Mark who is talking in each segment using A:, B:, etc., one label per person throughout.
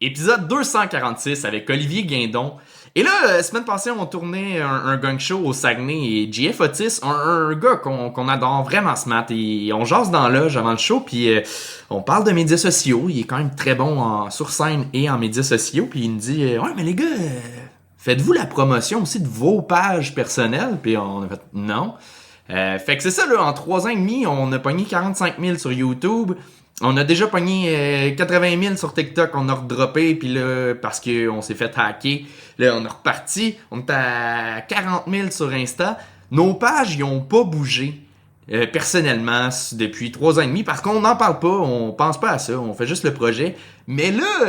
A: Épisode 246 avec Olivier Guindon. Et là, semaine passée, on tournait un gang show au Saguenay et JF Otis, un gars qu'on adore vraiment smart. Et on jase dans l'âge avant le show, puis on parle de médias sociaux. Il est quand même très bon sur scène et en médias sociaux. Puis il me dit ouais, mais les gars, faites-vous la promotion aussi de vos pages personnelles? Puis on a fait non. Fait que c'est ça, là, en 3 ans et demi, on a pogné 45 000 sur YouTube. On a déjà pogné 80 000 sur TikTok, on a redroppé, puis là, parce qu'on s'est fait hacker, là, on est reparti. On est à 40 000 sur Insta. Nos pages, ils ont pas bougé, personnellement, depuis 3 ans et demi, parce qu'on n'en parle pas, on pense pas à ça, on fait juste le projet. Mais là,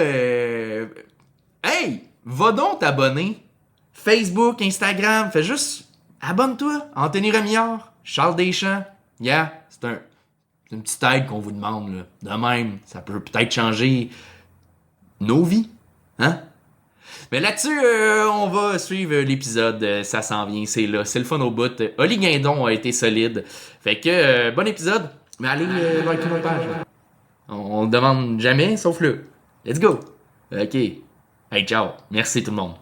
A: hey, va donc t'abonner. Facebook, Instagram, fais juste, abonne-toi. Anthony Remillard, Charles Deschamps, c'est une petite aide qu'on vous demande, là. De même, ça peut peut-être changer nos vies, hein? Mais là-dessus, on va suivre l'épisode. Ça s'en vient, c'est là. C'est le fun au bout. Oli Guindon a été solide. Fait que, bon épisode. Mais allez liker nos pages. On le demande jamais, sauf là. Let's go. OK. Hey, ciao. Merci tout le monde.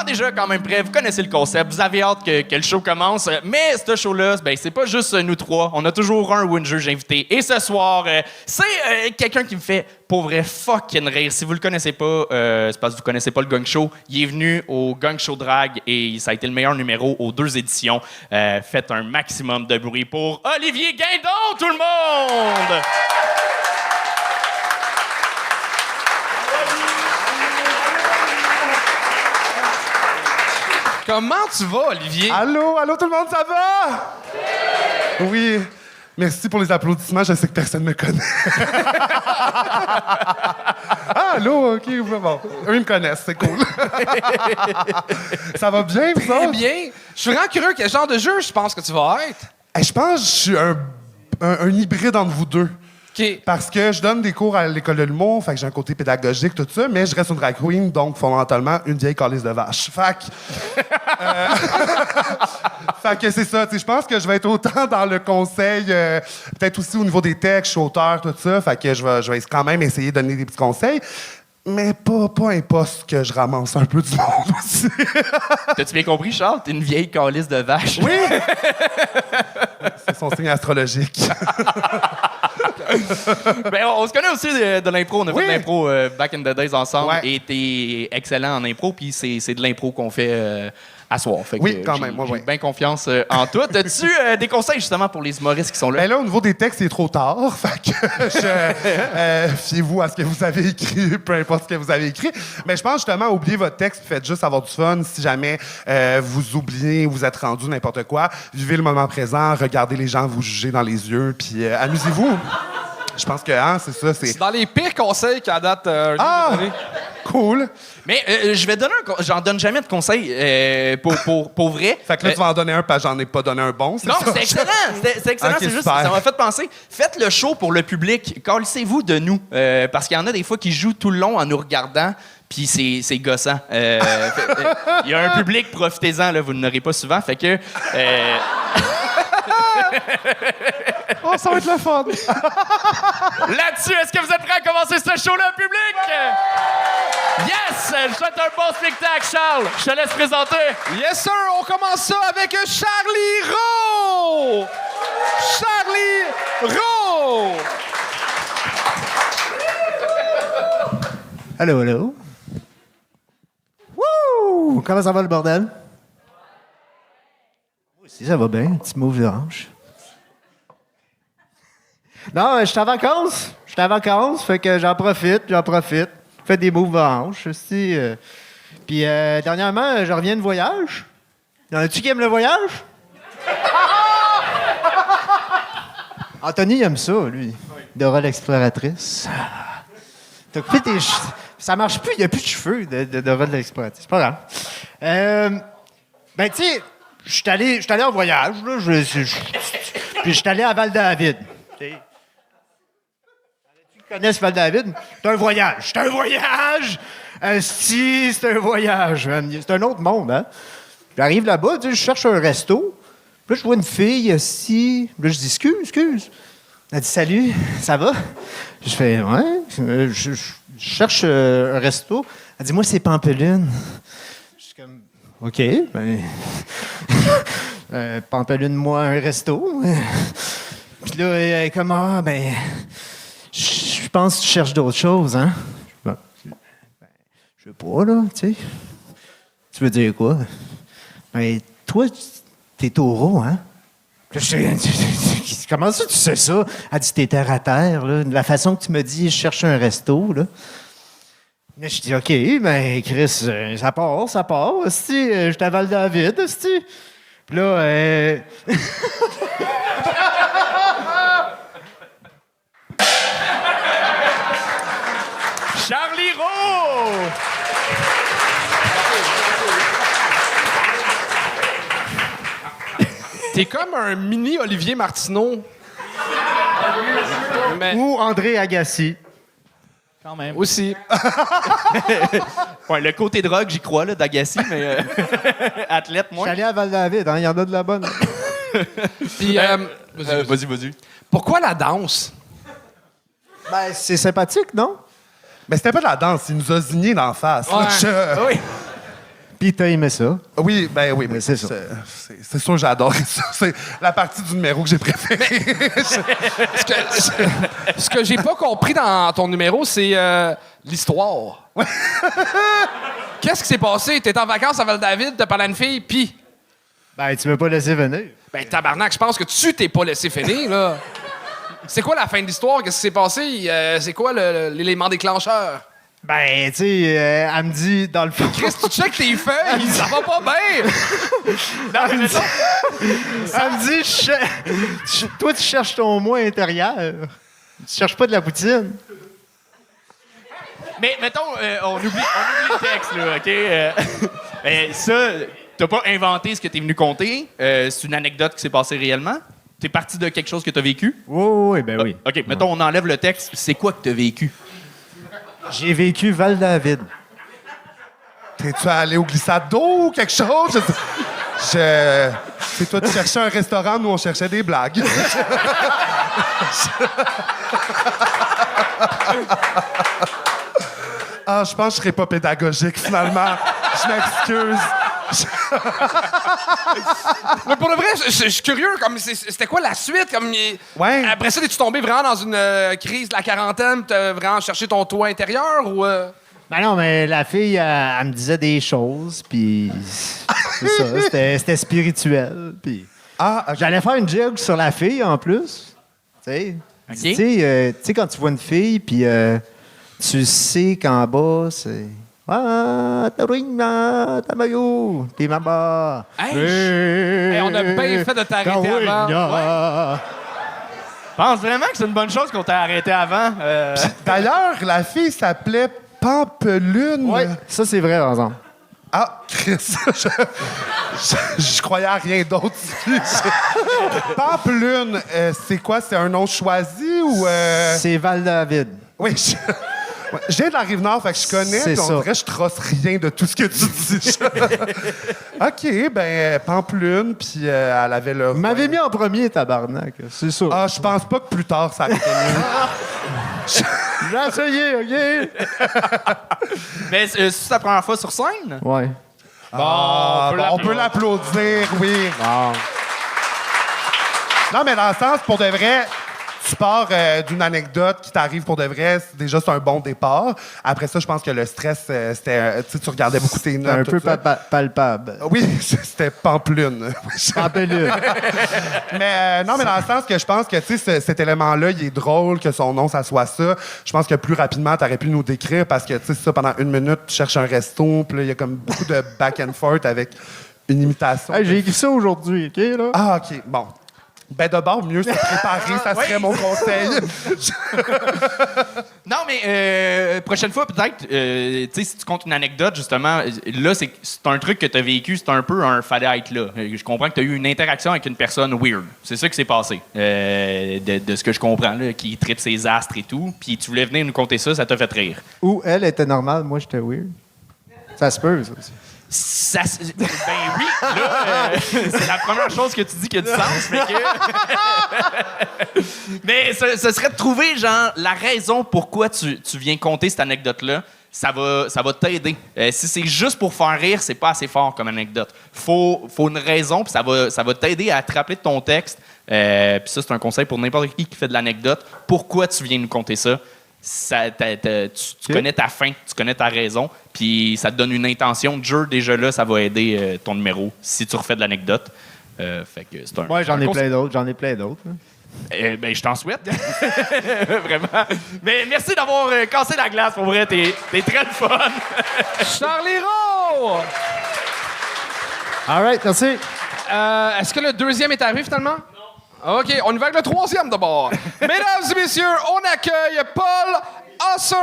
A: Déjà quand même prêt, vous connaissez le concept, vous avez hâte que le show commence, mais ce show-là, ben, c'est pas juste nous trois, on a toujours un ou une juge invité, et ce soir, c'est quelqu'un qui me fait, pour vrai, fucking rire. Si vous le connaissez pas, c'est parce que vous connaissez pas le Gang Show, il est venu au Gang Show Drag, et ça a été le meilleur numéro aux 2 éditions. Faites un maximum de bruit pour Olivier Guindon, tout le monde!
B: Comment tu vas, Olivier?
C: Allô tout le monde, ça va? Oui. Merci pour les applaudissements, je sais que personne me connaît. Allô, OK, bon. Eux, ils me connaissent, c'est cool. Ça va bien, vous
B: Très
C: autres?
B: bien. Je suis vraiment curieux, quel genre de jeu je pense que tu vas être?
C: Je pense que je suis un hybride entre vous deux.
B: OK.
C: Parce que je donne des cours à l'école de l'humour, fait que j'ai un côté pédagogique, tout ça, mais je reste une drag queen, donc fondamentalement, une vieille calice de vache. Fait que c'est ça, tu sais, je pense que je vais être autant dans le conseil, peut-être aussi au niveau des textes, je suis auteur, tout ça, fait que je vais quand même essayer de donner des petits conseils, mais pas un poste que je ramasse un peu du monde aussi.
A: T'as-tu bien compris, Charles? T'es une vieille calice de vache.
C: Oui! C'est son signe astrologique.
A: Ben, on se connaît aussi de l'impro. On a fait de
C: Oui.
A: l'impro back in the days ensemble.
C: Ouais.
A: Et t'es excellent en impro. Puis c'est de l'impro qu'on fait à soir. Fait que,
C: Oui, quand même,
A: J'ai
C: ouais.
A: bien confiance en toi. As-tu des conseils justement pour les humoristes qui sont là?
C: Ben là, au niveau des textes, il est trop tard. Fait que fiez-vous à ce que vous avez écrit, peu importe ce que vous avez écrit. Mais je pense justement, oubliez votre texte, faites juste avoir du fun. Si jamais vous oubliez, vous êtes rendu n'importe quoi, vivez le moment présent, regardez les gens vous juger dans les yeux, puis amusez-vous. Je pense que, c'est ça, c'est...
B: C'est dans les pires conseils qu'à date, j'ai donné.
C: Cool.
A: Mais je vais donner j'en donne jamais de conseils pour vrai.
C: Fait que là, tu vas en donner un, parce que j'en ai pas donné un bon, c'est
A: Non,
C: ça?
A: c'est excellent. C'est excellent.
C: Ok,
A: C'est juste,
C: super.
A: ça m'a fait penser. Faites le show pour le public. Calissez-vous de nous. Parce qu'il y en a des fois qui jouent tout le long en nous regardant. Puis c'est gossant. Il y a un public, profitez-en. Là, vous ne l'aurez pas souvent. Fait que...
C: Oh, ça va être le fun!
A: Là-dessus, est-ce que vous êtes prêts à commencer ce show-là, public? Yes! Je souhaite un bon spectacle, Charles. Je te laisse présenter.
B: Yes, sir! On commence ça avec Charlie Rowe! Charlie Rowe!
D: Allô, allô? Wouh! Comment ça va, le bordel? Moi aussi, ça va bien. Un petit move de hanche. Non, je suis en vacances. Je suis en vacances, fait que j'en profite. Fais des moves de hanche aussi. Puis, dernièrement, je reviens de voyage. Y en a-tu qui aiment le voyage? Anthony aime ça, lui. Dora l'exploratrice. T'as coupé tes cheveux. Ça marche plus, il n'y a plus de cheveux de Dora l'exploratrice. C'est pas grave. Ben, tu sais, je suis allé en voyage, là. Puis je suis allé à Val-David. connaissent Val-David. C'est un voyage. C'est un voyage! Asti, c'est un voyage. C'est un autre monde, hein? J'arrive là-bas, je cherche un resto. Puis là, je vois une fille assis. Là, je dis, excuse. Elle dit, salut, ça va? Je fais, ouais. Je cherche un resto. Elle dit, moi, c'est Pampelune. Je suis comme, OK, ben. Pampelune-moi un resto. Puis là, elle est comme, je pense que tu cherches d'autres choses, hein? Je sais pas, là, tu sais. Tu veux dire quoi? Ben, toi, t'es taureau, hein? Comment ça, tu sais ça? Elle dit, t'es terre à terre, là. De la façon que tu me dis, je cherche un resto, là. Mais je dis, OK, ben, Chris, ça part. Hostie, je t'avale David, hostie. Puis là,
B: Charlie Rowe! T'es comme un mini Olivier Martineau. Mais
D: ou André Agassi.
E: Quand même.
B: aussi.
E: Ouais, le côté drogue, j'y crois, là, d'Agassi, mais athlète,
D: Je
E: moi.
D: suis allé à Val-David, hein, il y en a de la bonne.
B: Puis,
E: Vas-y.
B: pourquoi la danse?
D: Ben, c'est sympathique, non?
C: Mais c'était pas de la danse, il nous a zigné d'en face.
B: Ouais.
C: Oui.
D: Puis t'as aimé ça.
C: Oui, oui.
D: Mais c'est ça.
C: C'est sûr, j'adore ça. C'est la partie du numéro que j'ai préférée.
B: Ce que j'ai pas compris dans ton numéro, c'est l'histoire. Qu'est-ce qui s'est passé? T'es en vacances à Val-David, t'as parlé à une fille, puis...
D: Ben, tu veux pas laisser venir.
B: Ben, tabarnak, je pense que tu t'es pas laissé finir, là. C'est quoi la fin de l'histoire? Qu'est-ce qui s'est passé? C'est quoi l'élément déclencheur?
D: Ben, tu sais, elle me dit, dans le fond...
B: Chris, tu checkes tes feuilles, ça va pas bien!
D: Elle me dit, toi, tu cherches ton moi intérieur. Tu cherches pas de la poutine.
E: Mais mettons, on oublie le texte, là, OK? Ça, t'as pas inventé ce que t'es venu conter. C'est une anecdote qui s'est passée réellement. T'es parti de quelque chose que t'as vécu.
D: Oui, ben oui.
E: OK, mettons, on enlève le texte. C'est quoi que t'as vécu?
D: J'ai vécu Val-David.
C: T'es-tu allé au glissade d'eau ou quelque chose? C'est toi, tu cherchais un restaurant, nous, on cherchait des blagues. Ah, je pense que je serais pas pédagogique, finalement. Je m'excuse.
B: Mais pour le vrai, je suis curieux, comme c'était quoi la suite? Comme,
C: Ouais.
B: Après ça, es-tu tombé vraiment dans une crise de la quarantaine, t'as vraiment cherché ton toit intérieur ou...
D: Ben non, mais la fille, elle me disait des choses, puis c'est ça, c'était spirituel, puis...
C: Ah, ok.
D: J'allais faire une joke sur la fille, en plus. Tu sais, tu sais, quand tu vois une fille, puis tu sais qu'en bas, c'est... Ah, Tarina, Tamayo, puis Mamba.
B: Hey, on a bien fait de t'arrêter avant.
E: Je pense vraiment que c'est une bonne chose qu'on t'a arrêté avant.
C: D'ailleurs, la fille s'appelait Pampelune.
D: Oui, ça, c'est vrai, par exemple.
C: Ah, Chris, je croyais à rien d'autre. Pampelune, c'est quoi? C'est un nom choisi ou...
D: C'est Val-David.
C: Oui, je viens de la Rive-Nord, fait que je connais,
D: C'est
C: puis on
D: ça.
C: dirait que je trosse rien de tout ce que tu dis. OK, ben, Pampelune, puis elle avait le...
D: Vous m'avez mis en premier, tabarnak, c'est ça.
C: Ah, je pense pas que plus tard, ça aurait été mieux.
D: J'ai essayé, OK?
E: Mais c'est ta première fois sur scène?
D: Ouais.
C: Ah, bon, on peut l'applaudir, oui. Non, mais dans le sens, pour de vrai, tu pars d'une anecdote qui t'arrive pour de vrai, déjà, c'est un bon départ. Après ça, je pense que le stress, c'était... Tu sais, tu regardais beaucoup tes notes.
D: Un peu
C: tout ça.
D: palpable.
C: Oui, c'était Pampelune.
D: Pampelune.
C: Mais non, mais dans le sens que je pense que, tu sais, cet élément-là, il est drôle que son nom, ça soit ça. Je pense que plus rapidement, t'aurais pu nous décrire parce que, tu sais, ça, pendant 1 minute, tu cherches un resto, puis là, il y a comme beaucoup de back and forth avec une imitation.
D: Hey, j'ai écrit ça aujourd'hui, OK, là?
C: Ah, OK, bon. Ben, d'abord, mieux se préparer, ça serait mon conseil.
E: Non, mais prochaine fois, peut-être, tu sais, si tu comptes une anecdote, justement, là, c'est un truc que tu as vécu, c'est un peu un fallait être là. Je comprends que tu as eu une interaction avec une personne weird. C'est ça qui s'est passé, de ce que je comprends, là, qui tripe ses astres et tout. Puis tu voulais venir nous conter ça t'a fait rire.
D: Ou elle était normale, moi j'étais weird. Ça se peut, ça aussi.
E: Ben oui, là, c'est la première chose que tu dis qui a du sens, mais que... Mais ce serait de trouver, genre, la raison pourquoi tu viens conter cette anecdote-là. Ça va t'aider. Si c'est juste pour faire rire, c'est pas assez fort comme anecdote. Faut une raison, puis ça va t'aider à te rappeler de ton texte. Puis ça, c'est un conseil pour n'importe qui fait de l'anecdote. Pourquoi tu viens nous conter ça? Tu connais ta fin, tu connais ta raison, puis ça te donne une intention de jeu. Déjà là, ça va aider ton numéro si tu refais de l'anecdote. Fait que c'est un.
D: Ouais, j'en ai plein d'autres. Hein.
E: Ben, je t'en souhaite. Vraiment. Mais merci d'avoir cassé la glace, pour vrai. T'es très le fun.
B: Charlie Rowe!
D: All right, merci.
B: Est-ce que le deuxième est arrivé finalement? Non. OK, on y va avec le troisième d'abord. Mesdames et messieurs, on accueille Paul Husser.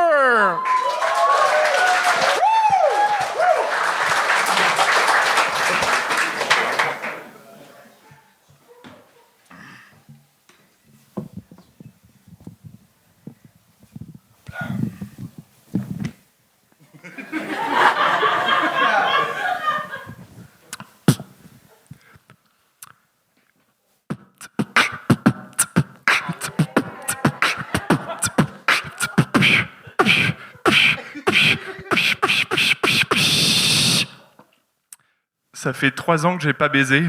F: Ça fait 3 ans que j'ai pas baisé.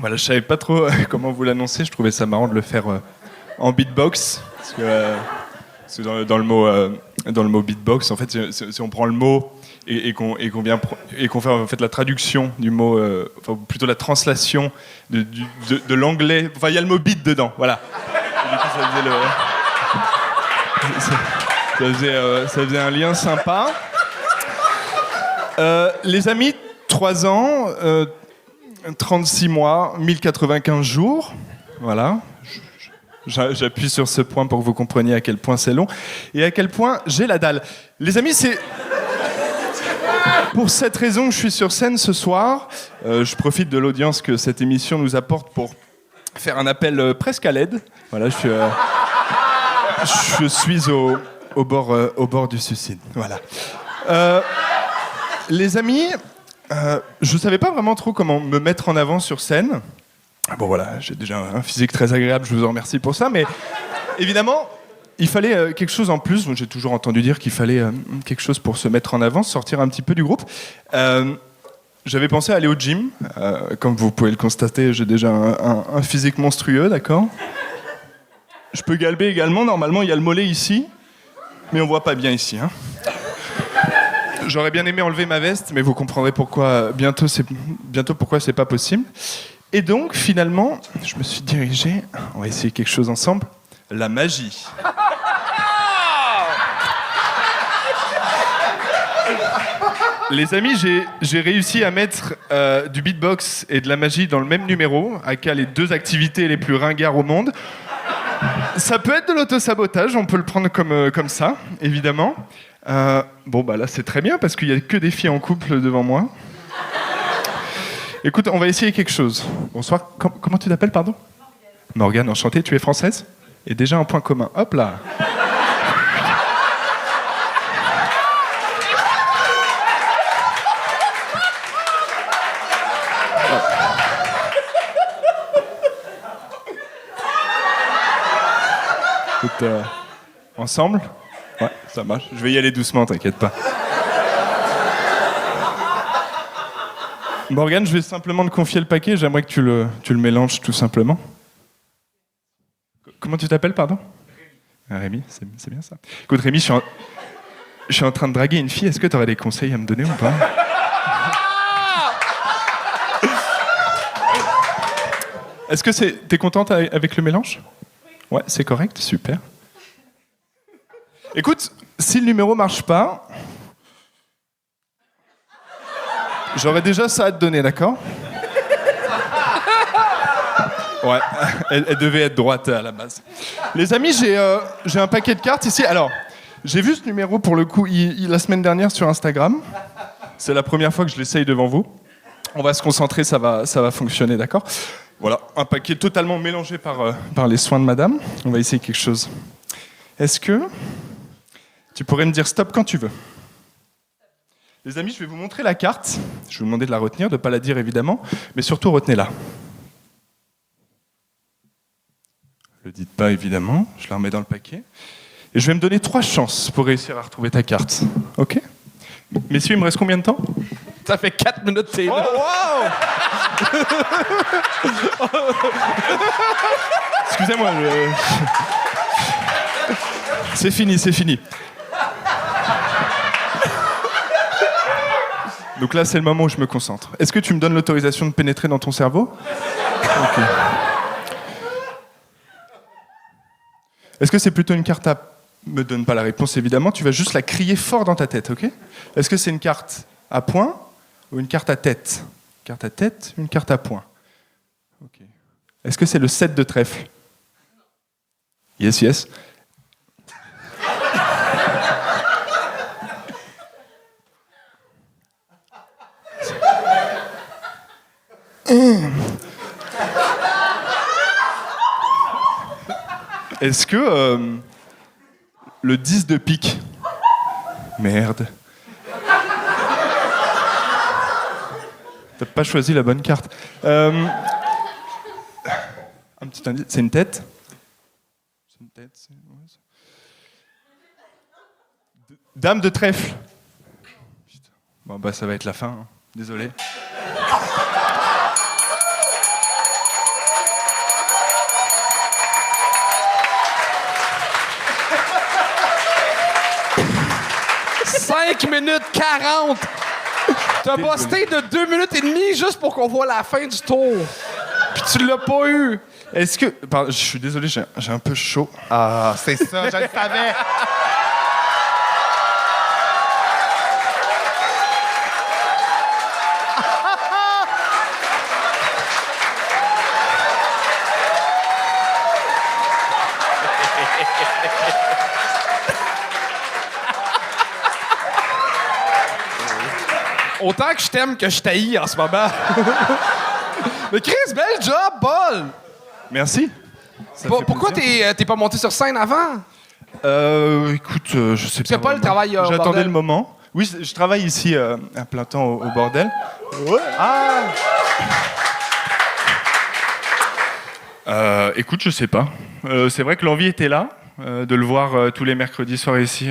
F: Voilà, je savais pas trop comment vous l'annoncer. Je trouvais ça marrant de le faire en beatbox, parce que dans le mot beatbox, en fait, si on prend le mot et qu'on fait en fait la traduction du mot, enfin plutôt la translation de l'anglais. Enfin, il y a le mot beat dedans, voilà. Et du coup, ça faisait un lien sympa. Les amis, 3 ans, 36 mois, 1095 jours, voilà. J'appuie sur ce point pour que vous compreniez à quel point c'est long et à quel point j'ai la dalle. Les amis, c'est pour cette raison que je suis sur scène ce soir. Je profite de l'audience que cette émission nous apporte pour faire un appel presque à l'aide. Voilà, je suis au bord du suicide. Voilà. Les amis, je savais pas vraiment trop comment me mettre en avant sur scène. Bon voilà, j'ai déjà un physique très agréable, je vous en remercie pour ça, mais évidemment, il fallait quelque chose en plus. J'ai toujours entendu dire qu'il fallait quelque chose pour se mettre en avant, sortir un petit peu du groupe. J'avais pensé à aller au gym. Comme vous pouvez le constater, j'ai déjà un physique monstrueux, d'accord ? Je peux galber également, normalement il y a le mollet ici, mais on voit pas bien ici. Hein. J'aurais bien aimé enlever ma veste, mais vous comprendrez pourquoi bientôt pourquoi c'est pas possible. Et donc, finalement, je me suis dirigé... On va essayer quelque chose ensemble. La magie. Les amis, j'ai réussi à mettre du beatbox et de la magie dans le même numéro, aka les 2 activités les plus ringards au monde. Ça peut être de l'autosabotage, on peut le prendre comme ça, évidemment. Bon, bah là, c'est très bien, parce qu'il n'y a que des filles en couple devant moi. Écoute, on va essayer quelque chose. Bonsoir, comment tu t'appelles, pardon ? Morgane, enchantée, tu es française ? Et déjà un point commun. Hop là. Écoute, ensemble ? Ouais, ça marche. Je vais y aller doucement, t'inquiète pas. Morgane, je vais simplement te confier le paquet. J'aimerais que tu le mélanges tout simplement. Comment tu t'appelles, pardon ? Rémi, c'est bien ça. Écoute, Rémi, je suis en train de draguer une fille. Est-ce que tu aurais des conseils à me donner ou pas ? Est-ce que t'es contente avec le mélange ? Ouais, c'est correct, super. Écoute, si le numéro marche pas, j'aurais déjà ça à te donner, d'accord? Ouais, elle devait être droite à la base. Les amis, j'ai un paquet de cartes ici. Alors, j'ai vu ce numéro pour le coup la semaine dernière sur Instagram. C'est la première fois que je l'essaye devant vous. On va se concentrer, ça va fonctionner, d'accord? Voilà, un paquet totalement mélangé par les soins de madame. On va essayer quelque chose. Est-ce que tu pourrais me dire stop quand tu veux? Les amis, je vais vous montrer la carte. Je vais vous demander de la retenir, de ne pas la dire évidemment, mais surtout retenez-la. Ne le dites pas évidemment, je la remets dans le paquet. Et je vais me donner 3 chances pour réussir à retrouver ta carte. Ok? Messieurs, il me reste combien de temps?
B: Ça fait 4 minutes que t'es là.
F: Excusez-moi, c'est fini, c'est fini. Donc là, c'est le moment où je me concentre. Est-ce que tu me donnes l'autorisation de pénétrer dans ton cerveau? Ok. Est-ce que c'est plutôt une carte à... Me donne pas la réponse, évidemment. Tu vas juste la crier fort dans ta tête, ok? Est-ce que c'est une carte à points ou une carte à tête? Une carte à tête ou une carte à points? Ok. Est-ce que c'est le 7 de trèfle? Yes, yes. Est-ce que le 10 de pique? Merde. T'as pas choisi la bonne carte. Un petit indice. C'est une tête? C'est une tête. Dame de trèfle. Putain. Bon bah ça va être la fin. Hein. Désolé.
B: Minutes 40. T'as busté de 2 minutes et demie juste pour qu'on voit la fin du tour. Puis tu l'as pas eu.
F: Est-ce que... Pardon, je suis désolé, j'ai un peu chaud.
C: Ah, c'est ça, je le savais.
B: Autant que je t'aime que je t'haïs en ce moment. Mais Chris, bel job, Paul!
F: Merci.
B: Pourquoi t'es pas monté sur scène avant?
F: Écoute, je sais pas.
B: C'est pas le travail au
F: J'attendais
B: bordel.
F: le moment. Oui, je travaille ici à plein temps au bordel. Ouais. Ah. Écoute, je sais pas. C'est vrai que l'envie était là, de le voir tous les mercredis soirs ici.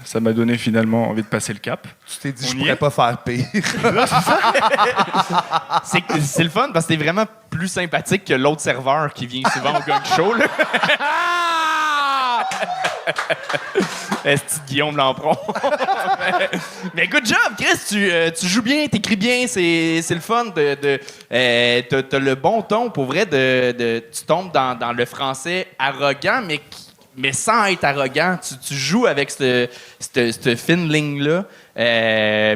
F: Ça m'a donné finalement envie de passer le cap.
C: Tu t'es dit,
F: On
C: je
F: y
C: pourrais
F: est?
C: pas faire pire.
E: C'est le fun parce que t'es vraiment plus sympathique que l'autre serveur qui vient souvent au gang show. Là. Est-ce Guillaume Lampron? mais good job, Chris. Tu joues bien, t'écris bien. C'est le fun. T'as le bon ton. Pour vrai, tu tombes dans le français arrogant, mais sans être arrogant. Tu joues avec cette fine ligne-là.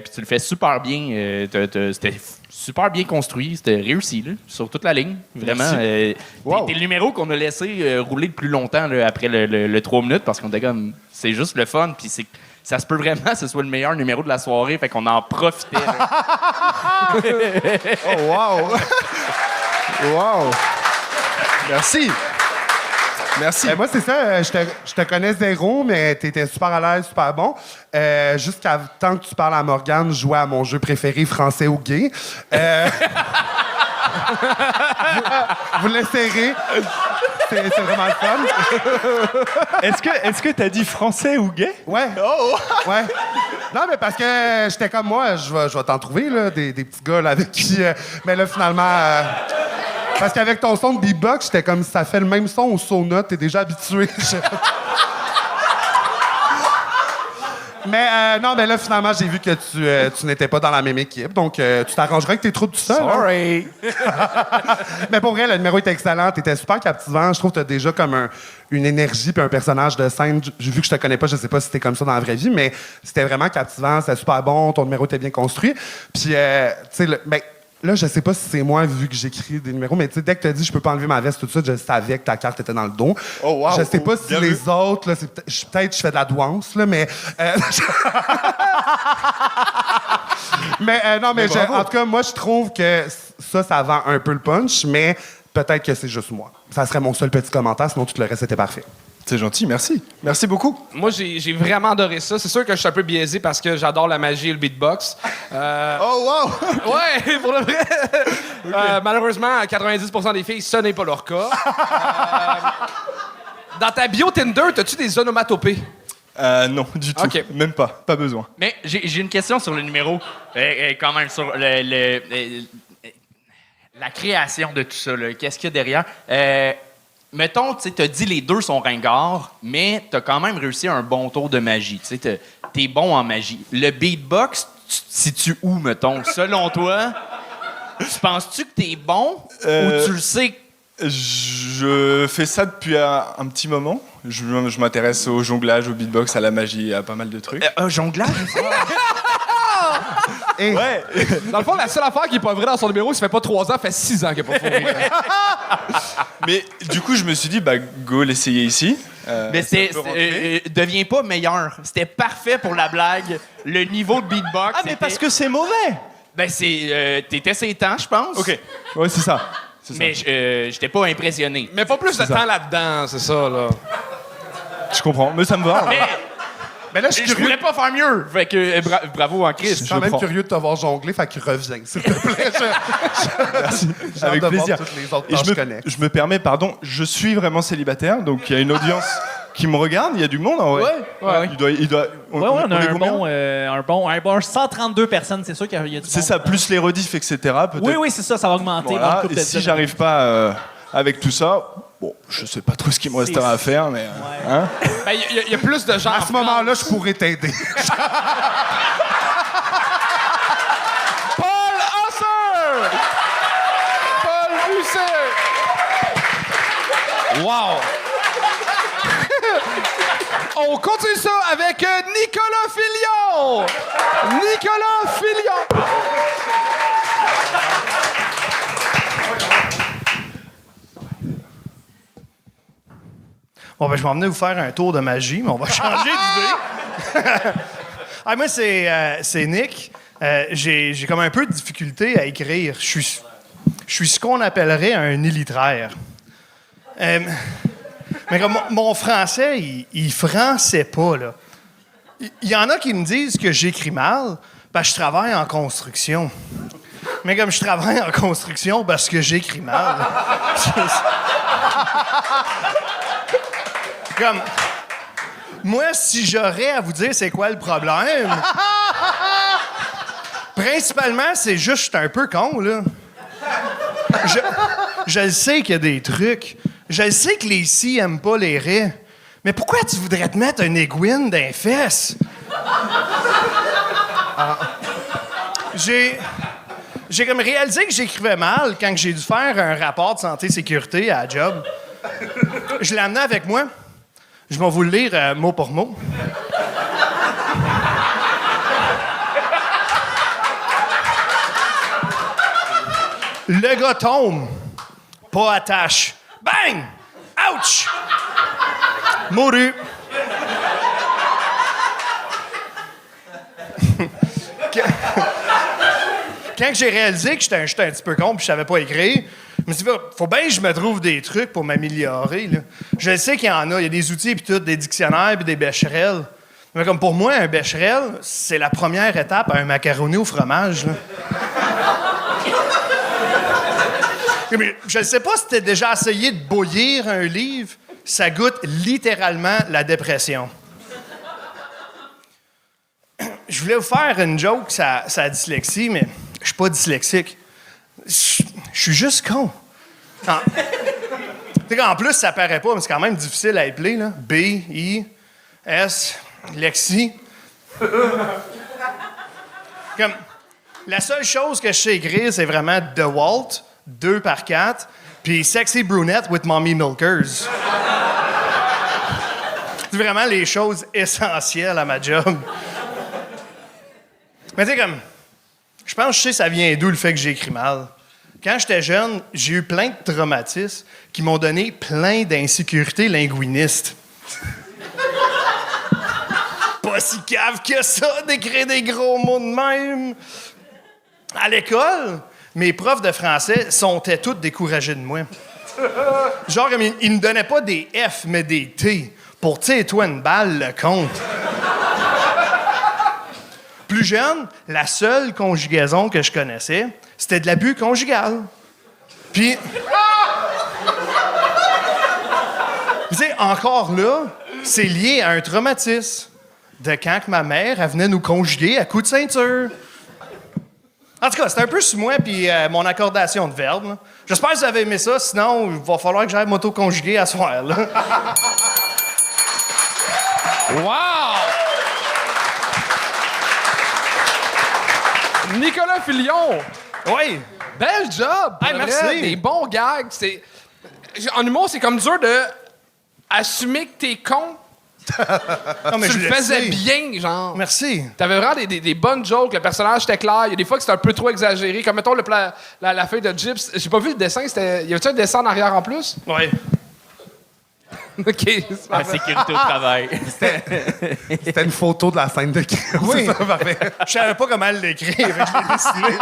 E: Puis tu le fais super bien. C'était super bien construit. C'était réussi là, sur toute la ligne. Vraiment.
C: Wow.
E: T'es le numéro qu'on a laissé rouler le plus longtemps là, après le 3 minutes parce qu'on était comme... C'est juste le fun. Puis ça se peut vraiment que ce soit le meilleur numéro de la soirée. Fait qu'on en profitait. Là.
C: Oh, wow! Wow! Merci!
F: Merci.
C: Moi, c'est ça. Je te connais zéro, mais t'étais super à l'aise, super bon. Jusqu'à temps que tu parles à Morgane, je jouais à mon jeu préféré, français ou gay. Vous l'essayerez. C'est vraiment le fun.
F: Est-ce que t'as dit français ou gay?
C: Ouais. Oh! Ouais. Non, mais parce que j'étais comme moi, je vais t'en trouver, là, des petits gars là, avec qui... mais là, finalement... parce qu'avec ton son de beatbox, j'étais comme, ça fait le même son au sauna, t'es déjà habitué. Mais non, mais là, finalement, j'ai vu que tu n'étais pas dans la même équipe. Donc, tu t'arrangerais avec tes troupes tout seul.
F: Sorry.
C: Mais pour vrai, le numéro était excellent. T'étais super captivant. Je trouve que t'as déjà comme une énergie puis un personnage de scène. Vu que je te connais pas, je sais pas si t'es comme ça dans la vraie vie, mais c'était vraiment captivant. C'était super bon. Ton numéro était bien construit. Puis, tu sais, là, je sais pas si c'est moi, vu que j'écris des numéros, mais tu sais, dès que tu as dit « je peux pas enlever ma veste », tout de suite, je savais que ta carte était dans le dos.
F: Oh, wow.
C: Je sais pas si
F: Bien
C: les
F: vu.
C: autres, là, peut-être je fais de la douance, là, mais... non, mais en tout cas, moi, je trouve que ça vend un peu le punch, mais peut-être que c'est juste moi. Ça serait mon seul petit commentaire, sinon tout le reste était parfait.
F: C'est gentil, merci. Merci beaucoup.
B: Moi, j'ai vraiment adoré ça. C'est sûr que je suis un peu biaisé parce que j'adore la magie et le beatbox.
F: Oh, wow!
B: Ouais, pour le vrai. Malheureusement, à 90% des filles, ce n'est pas leur cas. Dans ta bio Tinder, as-tu des onomatopées?
F: Non, du tout.
B: OK.
F: Même pas. Pas besoin.
E: Mais j'ai une question sur le numéro, quand même, sur la création de tout ça. Là. Qu'est-ce qu'il y a derrière? Mettons, tu sais, t'as dit les deux sont ringards, mais t'as quand même réussi un bon tour de magie. Tu sais, t'es bon en magie. Le beatbox, tu te situes où, mettons? Selon toi, tu penses-tu que t'es bon ou tu le sais?
F: Je fais ça depuis un petit moment. Je m'intéresse au jonglage, au beatbox, à la magie, à pas mal de trucs.
E: Jonglage?
F: Ouais.
B: Dans le fond, la seule affaire qui est pas vraie dans son numéro, ça fait pas 3 ans, ça fait 6 ans qu'il n'a pas fourré.
F: Mais du coup, je me suis dit, bah, go l'essayer ici.
E: Mais
F: Ça peut rentrer.
E: deviens pas meilleur. C'était parfait pour la blague. Le niveau de beatbox.
G: Ah, mais parce que c'est mauvais!
E: Ben, t'étais ses temps, je pense.
F: OK. Ouais, c'est ça. C'est ça.
E: Mais j'étais pas impressionné.
B: Mais pas plus de temps là-dedans, c'est ça, là.
F: Je comprends, mais ça me va.
C: Mais là, je suis
E: Je
C: curieux.
E: voulais pas faire mieux. Fait que bravo en
C: Je suis
E: Christ.
C: quand même
F: prends.
C: curieux de te voir jongler, fait que reviens, s'il te plaît. J'ai
F: Avec
C: hâte de voir
F: plaisir.
C: toutes les autres
F: Et
C: que je connais.
F: je me permets, pardon, je suis vraiment célibataire, donc il y a une audience qui me regarde, il y a du monde en vrai.
G: Ouais.
F: Il doit,
G: Ouais, on a
F: est
G: un
F: combien
G: bon 132 personnes, c'est sûr qu'il y a du
F: C'est
G: monde.
F: ça, plus les rediffs, etc. Peut-être.
G: Oui, c'est ça, ça va augmenter.
F: Voilà.
G: Une couple
F: Et
G: de
F: si
G: dizaines.
F: j'arrive pas avec tout ça, bon, je sais pas trop ce qu'il me restera à faire, mais. Hein?
B: Ben, il y a plus de gens.
C: À ce moment-là, je pourrais t'aider.
B: Paul Husser! Paul Husser! Wow! On continue ça avec Nicolas Filion! Nicolas Filion!
H: Bon, ben, je vais emmener vous faire un tour de magie, mais on va changer d'idée. Ah, moi, c'est Nick. J'ai comme un peu de difficulté à écrire. Je suis ce qu'on appellerait un illitraire. Mais comme mon français, il français pas, là. Il y en a qui me disent que j'écris mal parce que je travaille en construction. Mais comme je travaille en construction parce que j'écris mal. Comme, moi, si j'aurais à vous dire c'est quoi le problème, principalement, c'est juste je suis un peu con, là. Je le sais qu'il y a des trucs. Je le sais que les si aiment pas les raies. Mais pourquoi tu voudrais te mettre un aiguine dans les fesses? J'ai comme réalisé que j'écrivais mal quand j'ai dû faire un rapport de santé-sécurité à la job. Je l'ai amené avec moi. Je vais vous le lire mot pour mot. Le gars tombe, pas attache. Bang! Ouch! Mouru. Quand j'ai réalisé que j'étais un petit peu con et je savais pas écrire, je me suis dit, faut bien que je me trouve des trucs pour m'améliorer. Là. Je sais qu'il y en a. Il y a des outils, puis tout, des dictionnaires, puis des becherels. Mais comme pour moi, un becherel, c'est la première étape à un macaroni au fromage. Là. Mais je ne sais pas si tu as déjà essayé de bouillir un livre. Ça goûte littéralement la dépression. Je voulais vous faire une joke sur la dyslexie, mais je suis pas dyslexique. Je suis juste con. Tu sais qu'en plus, ça paraît pas, mais c'est quand même difficile à épeler, là. B, I, S, lexie. Comme, la seule chose que je sais écrire, c'est vraiment The Walt, 2x4, puis Sexy Brunette with Mommy Milkers. C'est vraiment les choses essentielles à ma job. Mais tu sais, comme, je pense que je sais ça vient d'où le fait que j'écris mal. Quand j'étais jeune, j'ai eu plein de traumatismes qui m'ont donné plein d'insécurités linguinistes. Pas si cave que ça d'écrire des gros mots de même. À l'école, mes profs de français sont tous découragés de moi. Genre, comme ils me donnaient pas des F, mais des T. Pour tire-toi une balle, le compte. Plus jeune, la seule conjugaison que je connaissais, c'était de l'abus conjugal. Puis... tu sais, encore là, c'est lié à un traumatisme. De quand que ma mère, elle venait nous conjuguer à coups de ceinture. En tout cas, c'est un peu sur moi puis mon accordation de verbes. Là. J'espère que vous avez aimé ça, sinon il va falloir que j'aille m'auto-conjuguer à soir. Là.
B: Wow! Nicolas Filion,
H: Oui!
B: bel job! pour
H: Hey,
B: vrai.
H: merci.
B: Des bons gags. En humour, c'est comme dur de assumer que t'es con.
H: Non, mais
B: Tu
H: je
B: le faisais
H: sais.
B: bien, genre.
H: Merci.
B: T'avais vraiment des bonnes jokes, le personnage était clair. Il y a des fois que c'était un peu trop exagéré. Comme mettons la feuille de Gyps. J'ai pas vu le dessin, c'était. Y avait-tu un dessin en arrière en plus?
H: Oui.
B: OK. c'est
E: La
B: parfait.
E: sécurité au travail.
C: C'était une photo de la scène de crime.
H: Oui.
C: C'est ça, parfait.
H: Je savais pas comment l'écrire, fait que je l'ai dessiné.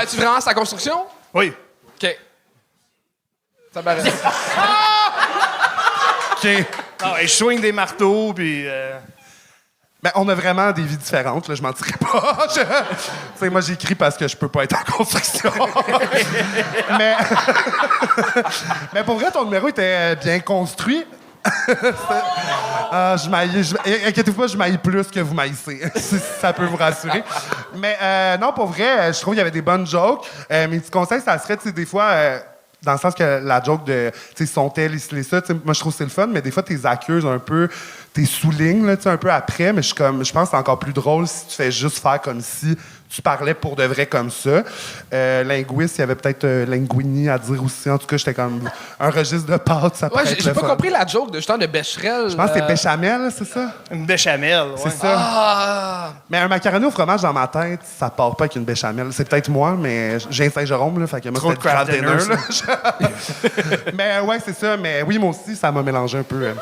B: Tu vraiment sa construction?
H: Oui.
B: OK. Ça paraît.
C: OK.
H: Ah, ouais, je swing des marteaux, puis...
C: Ben, on a vraiment des vies différentes, là, je mentirais pas. Tu sais, moi, j'écris parce que je peux pas être en construction. mais... mais pour vrai, ton numéro était bien construit. Inquiétez-vous pas, je maille plus que vous maïssez, si ça peut vous rassurer. Mais non, pour vrai, je trouve qu'il y avait des bonnes jokes. Mes petits conseils, ça serait, tu sais, des fois... dans le sens que la joke de, tu sais, sont-elles, ça, tu sais, moi, je trouve que c'est le fun, mais des fois, t'es accusé un peu, t'es soulignes, là, tu sais, un peu après, mais je pense que c'est encore plus drôle si tu fais juste faire comme si tu parlais pour de vrai comme ça. Linguiste, il y avait peut-être linguini à dire aussi. En tout cas, j'étais comme un registre de pâtes, ça peut
B: Ouais,
C: être
B: j'ai
C: le
B: pas
C: fun.
B: compris la joke de justement de Becherel.
C: Je pense que c'est béchamel, c'est ça?
H: Une béchamel, ouais.
C: C'est ça.
B: Ah!
C: Mais un macaroni au fromage dans ma tête, ça part pas avec une béchamel. C'est peut-être moi, mais j'ai un Saint-Jérôme, là, fait que moi,
H: Trop
C: c'était
H: de
C: craft
H: craft
C: dinner,
H: dinner,
C: là. Mais ouais, c'est ça. Mais oui, moi aussi, ça m'a mélangé un peu.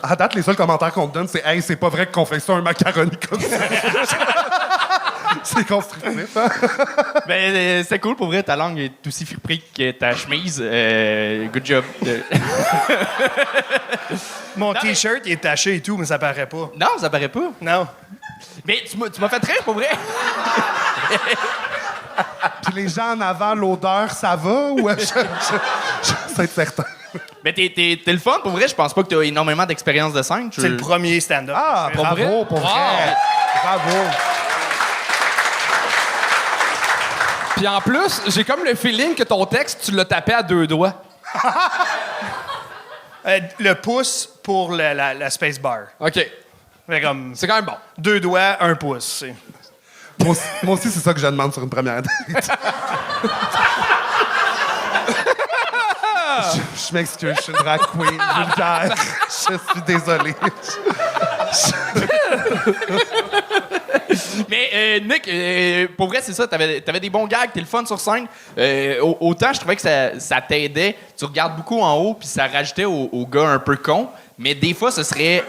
C: À date, les seuls commentaires qu'on te donne, c'est « Hey, c'est pas vrai qu'on fait ça, un macaroni comme ça. » C'est constructif, hein?
E: Ben, c'est cool pour vrai, ta langue est aussi friperie que ta chemise. Good job.
H: Mon T-shirt, il est taché et tout, mais ça paraît pas.
E: Non, ça paraît pas.
H: Non.
E: Mais tu m'as fait rire pour vrai.
C: Puis les gens en avant, l'odeur, ça va? Ou je sais être certain.
E: Mais t'es le fun pour vrai. Je pense pas que t'as énormément d'expérience de scène.
H: C'est le premier stand-up.
C: Ah,
H: que je fais.
C: bravo, pour vrai. Bravo.
B: Puis en plus, j'ai comme le feeling que ton texte, tu l'as tapé à 2 doigts.
H: Le pouce pour la space bar.
B: OK.
H: Fait comme
B: C'est quand même bon.
H: 2 doigts, 1 pouce. C'est...
C: Moi aussi, c'est ça que je demande sur une première date. Je m'excuse, je suis une drag queen vulgaire. Je suis désolé.
E: Mais Nick, pour vrai, c'est ça. T'avais des bons gags, t'es le fun sur scène. Autant je trouvais que ça t'aidait. Tu regardes beaucoup en haut, puis ça rajoutait au gars un peu con. Mais des fois, ce serait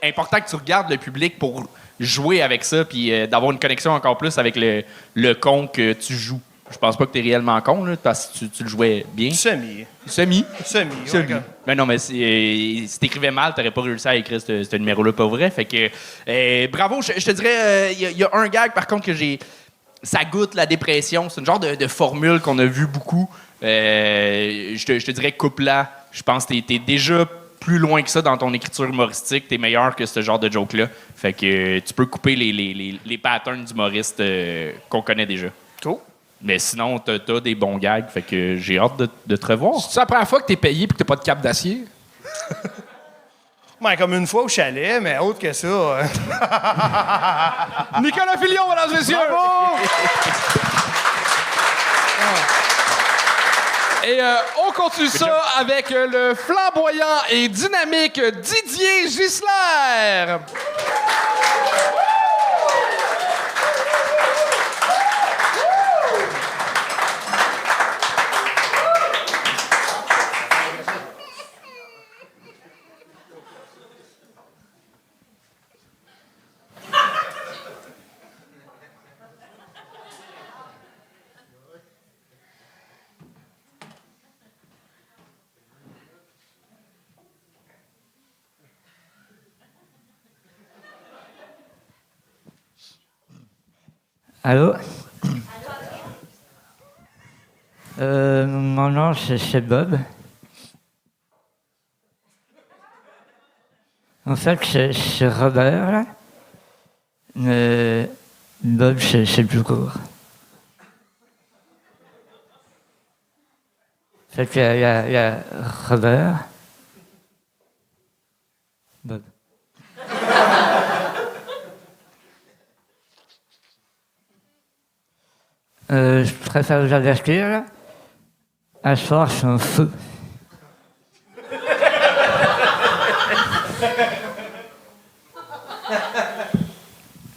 E: important que tu regardes le public pour jouer avec ça, puis d'avoir une connexion encore plus avec le con que tu joues. Je pense pas que t'es réellement con, là, parce que tu le jouais bien.
H: Semi.
E: Semi.
H: Ouais, comme-
E: Ben non, mais si t'écrivais mal, t'aurais pas réussi à écrire ce numéro-là, pas vrai. Fait que, bravo. Je te dirais, il y a un gag, par contre, que j'ai... Ça goûte la dépression. C'est une genre de formule qu'on a vu beaucoup. Je te dirais, coupe-la. Je pense que t'es déjà plus loin que ça dans ton écriture humoristique. T'es meilleur que ce genre de joke-là. Fait que tu peux couper les patterns d'humoristes qu'on connaît déjà.
H: Cool.
E: Mais sinon, t'as des bons gags. Fait que j'ai hâte de te revoir.
B: C'est la première fois que t'es payé et que t'as pas de cap d'acier?
H: Ben, comme une fois au chalet, mais autre que ça.
B: Nicolas Filion, mesdames et messieurs! Et on continue ça avec le flamboyant et dynamique Didier Gisler.
I: Allô? Mon nom, c'est Bob. En fait, c'est Robert, là. Mais Bob, c'est plus court. En fait, il y a Robert. Bob. Je préfère vous avertir, là. À ce soir, je suis en feu.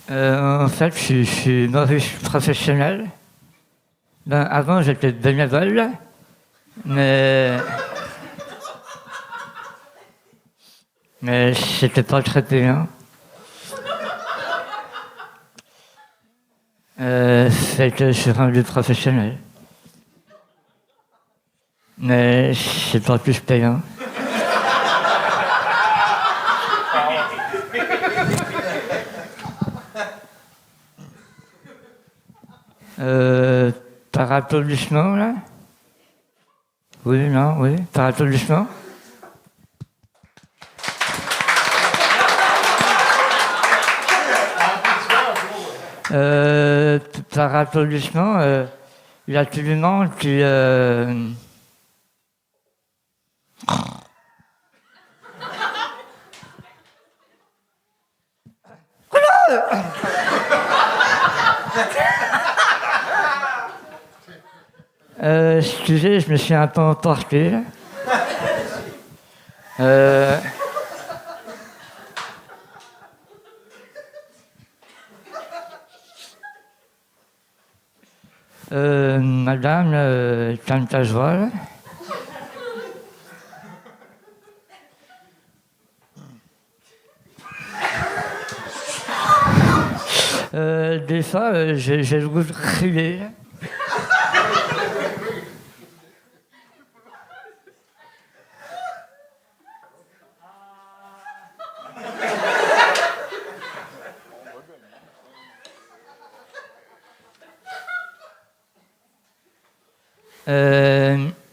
I: En fait, je suis mauvais professionnel. Ben, avant, j'étais bénévole, là. Mais c'était pas très payant. Fait que je suis rendu professionnel. Mais c'est pas plus payant. Par applaudissement, là? Oui, non, oui, par applaudissement? Par applaudissement, il y a tout le monde qui... excusez, je me suis un peu emporté, là. Madame, tante à joie, là. Des fois, j'ai le goût de crier, là.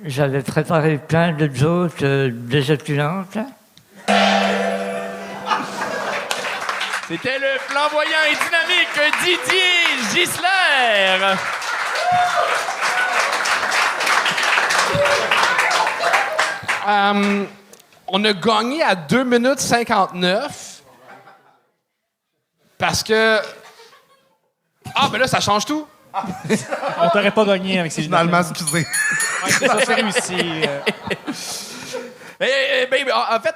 I: J'avais préparé plein de jokes désoculantes, là.
E: C'était le flamboyant et dynamique Didier Gisler.
B: On a gagné à 2 minutes 59 parce que... Ah, ben là, ça change tout.
G: On t'aurait pas gagné avec ces
C: Finalement, excusez.
G: Ouais, c'est ça, c'est réussi.
E: En fait,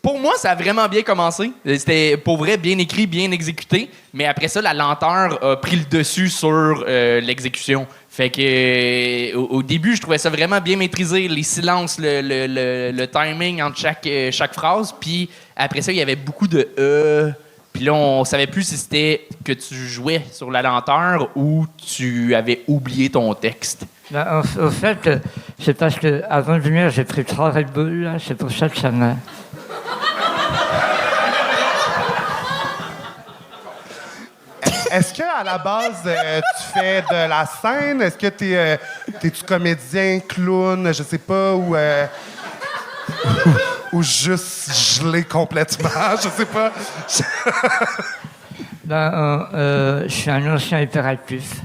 E: pour moi, ça a vraiment bien commencé. C'était, pour vrai, bien écrit, bien exécuté. Mais après ça, la lenteur a pris le dessus sur l'exécution. Fait que au début, je trouvais ça vraiment bien maîtrisé. Les silences, le timing entre chaque phrase. Puis après ça, il y avait beaucoup de Puis là, on savait plus si c'était que tu jouais sur la lenteur ou tu avais oublié ton texte.
I: Ben, au fait, c'est parce que avant de venir, j'ai pris 3 Red Bull, là. C'est pour ça que ça m'a...
C: Est-ce qu'à la base, tu fais de la scène? Est-ce que t'es-tu comédien, clown, je sais pas, ou juste gelé complètement, je sais pas.
I: je suis un ancien hyperactif.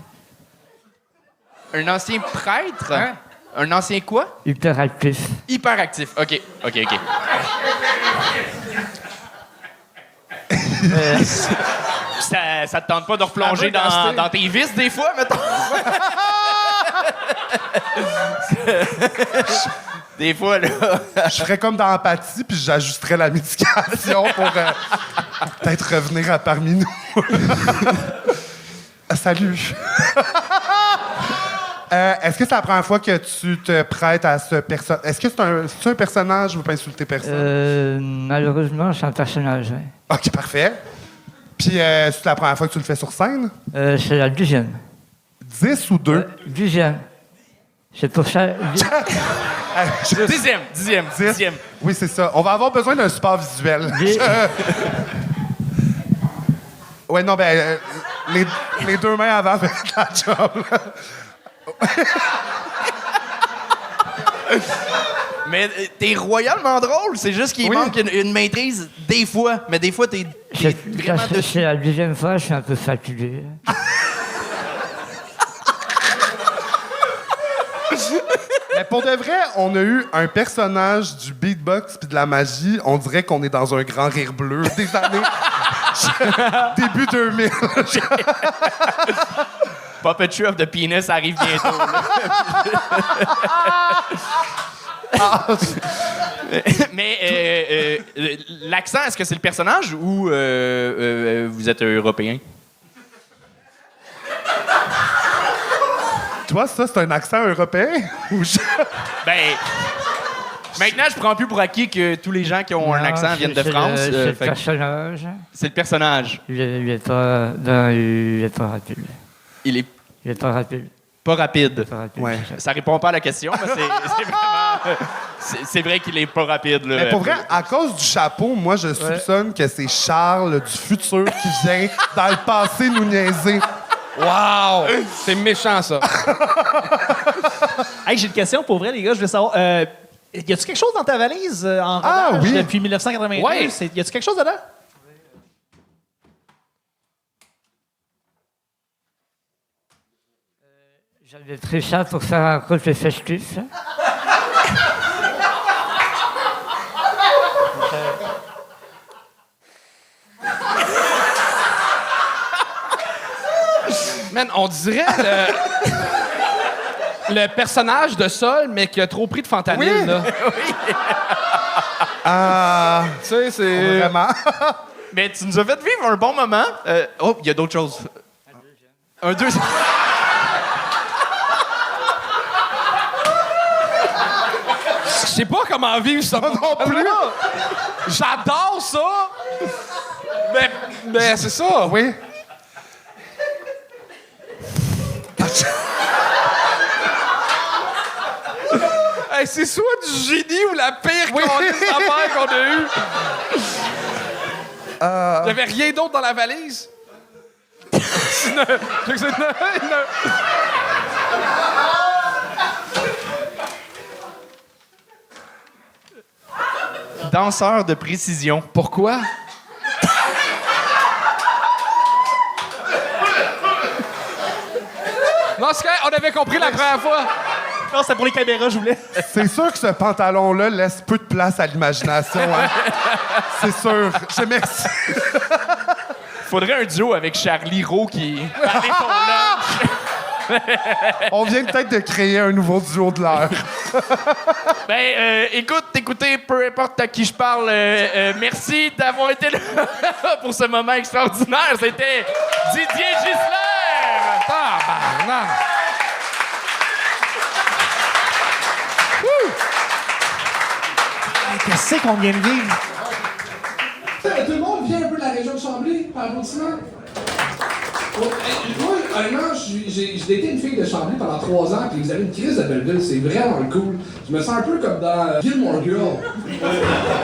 E: Un ancien prêtre?
I: Hein?
E: Un ancien quoi?
I: Hyperactif.
E: Hyperactif. OK. Ça te tente pas de replonger dans tes vices des fois, mettons? Des fois, là.
C: Je ferais comme dans Empathie, puis j'ajusterais la médication pour peut-être revenir parmi nous. Salut. Est-ce que c'est la première fois que tu te prêtes à ce personnage? Est-ce que c'est un personnage? Je veux pas insulter personne.
I: Malheureusement, c'est un personnage, oui.
C: OK, parfait. Puis, c'est la première fois que tu le fais sur scène?
I: C'est la 10e.
C: 10 ou 2?
I: 10e. C'est pour ça...
E: Dixième.
C: Oui, c'est ça. On va avoir besoin d'un support visuel. Ouais, non, ben, les deux mains avant la job.
E: Mais t'es royalement drôle, c'est juste qu'il manque une maîtrise des fois. Mais des fois, t'es vraiment dessus.
I: C'est la 10e fois, je suis un peu fatigué.
C: Mais pour de vrai, on a eu un personnage du beatbox puis de la magie. On dirait qu'on est dans un grand rire bleu des années... début 2000.
E: Puppetry of the Penis arrive bientôt. Mais l'accent, est-ce que c'est le personnage ou vous êtes européen?
C: Toi, ça, c'est un accent européen?
E: Ben, maintenant, je prends plus pour acquis que tous les gens qui ont un accent viennent de France.
I: C'est le personnage.
E: C'est le personnage.
I: Il est pas... Non, il est pas rapide.
E: Il est
I: pas rapide.
E: pas rapide.
C: Ouais.
E: Ça répond pas à la question, mais c'est vraiment... C'est vrai qu'il est pas rapide. Là.
C: Mais pour vrai, à cause du chapeau, moi, je soupçonne que c'est Charles du futur qui vient dans le passé nous niaiser.
B: Wow! C'est méchant, ça.
G: Hey, j'ai une question pour vrai, les gars. Je voulais savoir... y a-tu quelque chose dans ta valise en rodage
C: oui.
G: depuis 1992?
B: Ouais.
G: Y a-tu quelque chose dedans?
I: J'avais pris ça pour faire un côté festif.
B: Man, on dirait le personnage de Sol, mais qui a trop pris de fentanyl,
C: Oui.
B: là. Tu sais, c'est...
C: Vraiment.
E: Mais tu nous as fait vivre un bon moment. Oh, il y a d'autres choses. Un deuxième.
B: Je sais pas comment vivre ça non plus. J'adore ça. Mais c'est ça.
C: Oui.
B: Hey, c'est soit du génie ou la pire affaire qu'on a eue. J'avais rien d'autre dans la valise.
E: Danseur de précision.
B: Pourquoi? Non, c'est correct, on avait compris la première fois.
G: Non, c'était pour les caméras, je voulais.
C: C'est sûr que ce pantalon-là laisse peu de place à l'imagination. Hein? C'est sûr. Je merci.
E: Faudrait un duo avec Charlie Rowe qui parlait ton lunch.
C: On vient peut-être de créer un nouveau duo de l'heure.
E: Ben, écoutez, peu importe à qui je parle, merci d'avoir été là pour ce moment extraordinaire. C'était Didier Gisler.
B: Tabarnak.
G: Qu'est-ce qu'on vient de vivre?
J: Tout le monde vient un peu de la région de Chambly, par applaudissement. Moi, honnêtement, j'ai daté une fille de Chambly pendant 3 ans, puis vous avez une crise de Belleville, c'est vraiment cool. Je me sens un peu comme dans Gilmore Girl.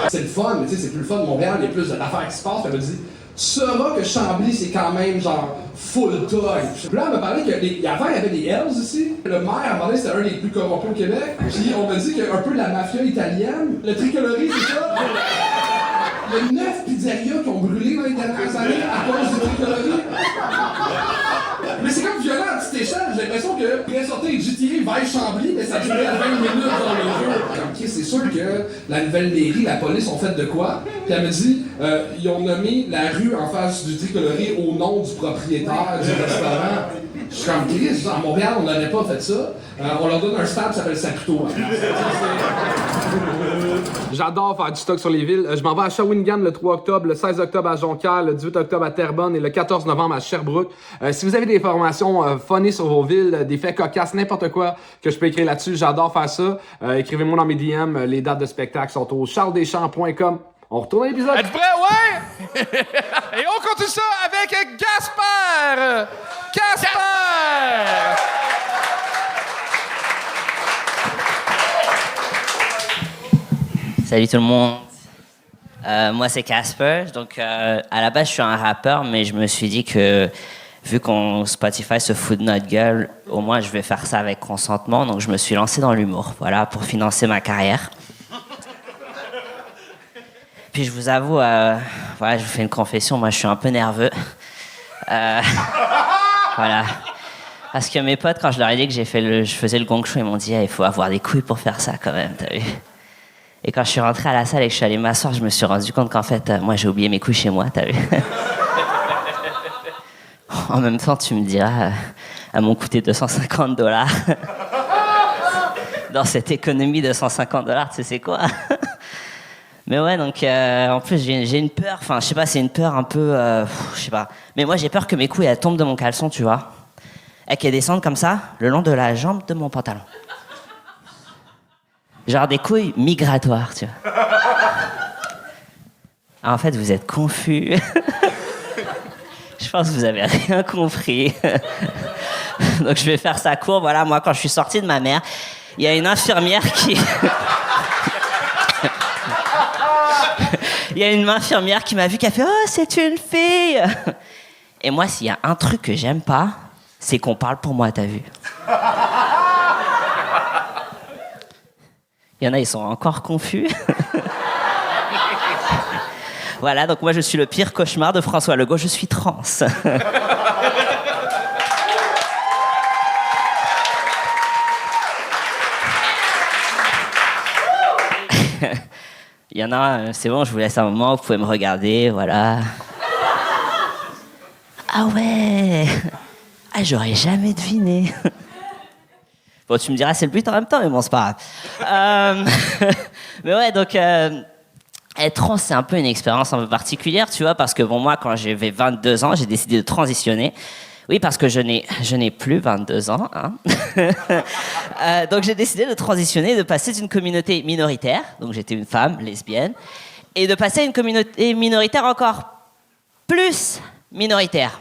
J: C'est le fun, mais tu sais, c'est plus le fun de Montréal, il y a plus d'affaires qui se passent. Elle me dit, tu sauras que Chambly, c'est quand même genre full toy. Puis là, elle m'a parlé qu'avant, il y avait des Hells ici. Le maire, à un moment donné, c'était un des plus corrompus au Québec. Puis on m'a dit qu'il y a un peu de la mafia italienne. Le tricolorie, c'est ça? Il y a 9 pizzerias qui ont brûlé dans les dernières années à cause du tricolorie. Mais c'est comme violent à petite échelle. j'ai l'impression que pourrait sortir GTA vers Chambly, mais ça durait 20 minutes dans le jeu. Comme, OK, c'est sûr que la nouvelle mairie, la police ont fait de quoi? Puis elle me dit, ils ont nommé la rue en face du tricoloré au nom du propriétaire du restaurant. Je suis comme, Chris, à Montréal, on n'aurait pas fait ça. On leur donne un stade qui s'appelle Saputo.
K: J'adore faire du stock sur les villes. Je m'en vais à Shawinigan le 3 octobre, le 16 octobre à Jonquière, le 18 octobre à Terrebonne et le 14 novembre à Sherbrooke. Si vous avez des informations funny sur vos villes, des faits cocasses, n'importe quoi que je peux écrire là-dessus, j'adore faire ça. Écrivez-moi dans mes DM. Les dates de spectacle sont au charlesdeschamps.com. On retourne à l'épisode.
B: Êtes-vous prêts? Ouais! Et on continue ça avec Gaspard! Gaspard!
L: Salut tout le monde. Moi, c'est Casper. Donc, à la base, je suis un rappeur, mais je me suis dit que vu qu'on Spotify se fout de notre gueule, au moins, je vais faire ça avec consentement. Donc, je me suis lancé dans l'humour, voilà, pour financer ma carrière. Puis, je vous avoue, voilà, je vous fais une confession. Moi, je suis un peu nerveux. Voilà. Parce que mes potes, quand je leur ai dit que je faisais le gong show, ils m'ont dit il faut avoir des couilles pour faire ça, quand même, t'as vu? Et quand je suis rentré à la salle et que je suis allé m'asseoir, je me suis rendu compte qu'en fait, moi, j'ai oublié mes couilles chez moi, t'as vu? En même temps, tu me diras, elles m'ont coûté $250. Dans cette économie de $150, tu sais c'est quoi? Mais ouais, donc, en plus, j'ai une peur, enfin, je sais pas, c'est une peur un peu, je sais pas. Mais moi, j'ai peur que mes couilles, elles tombent de mon caleçon, tu vois? Et qu'elles descendent comme ça, le long de la jambe de mon pantalon. Genre des couilles migratoires, tu vois. Ah, en fait, vous êtes confus. Je pense que vous avez rien compris. Donc, je vais faire ça court. Voilà, moi, quand je suis sorti de ma mère, il y a une infirmière qui... Il y a une infirmière qui m'a vu, qui a fait « Oh, c'est une fille !» Et moi, s'il y a un truc que j'aime pas, c'est qu'on parle pour moi, t'as vu? Il y en a, ils sont encore confus. Voilà, donc moi, je suis le pire cauchemar de François Legault, je suis trans. Il y en a, c'est bon, je vous laisse un moment, vous pouvez me regarder, voilà. Ah ouais! Ah, j'aurais jamais deviné. Bon, tu me diras, c'est le but en même temps, mais bon, c'est pas grave. Mais ouais, donc, être trans, c'est un peu une expérience un peu particulière, tu vois, parce que bon, moi, quand j'avais 22 ans, j'ai décidé de transitionner. Oui, parce que je n'ai plus 22 ans. Hein. Donc, j'ai décidé de transitionner, de passer d'une communauté minoritaire, donc j'étais une femme lesbienne, et de passer à une communauté minoritaire encore plus minoritaire.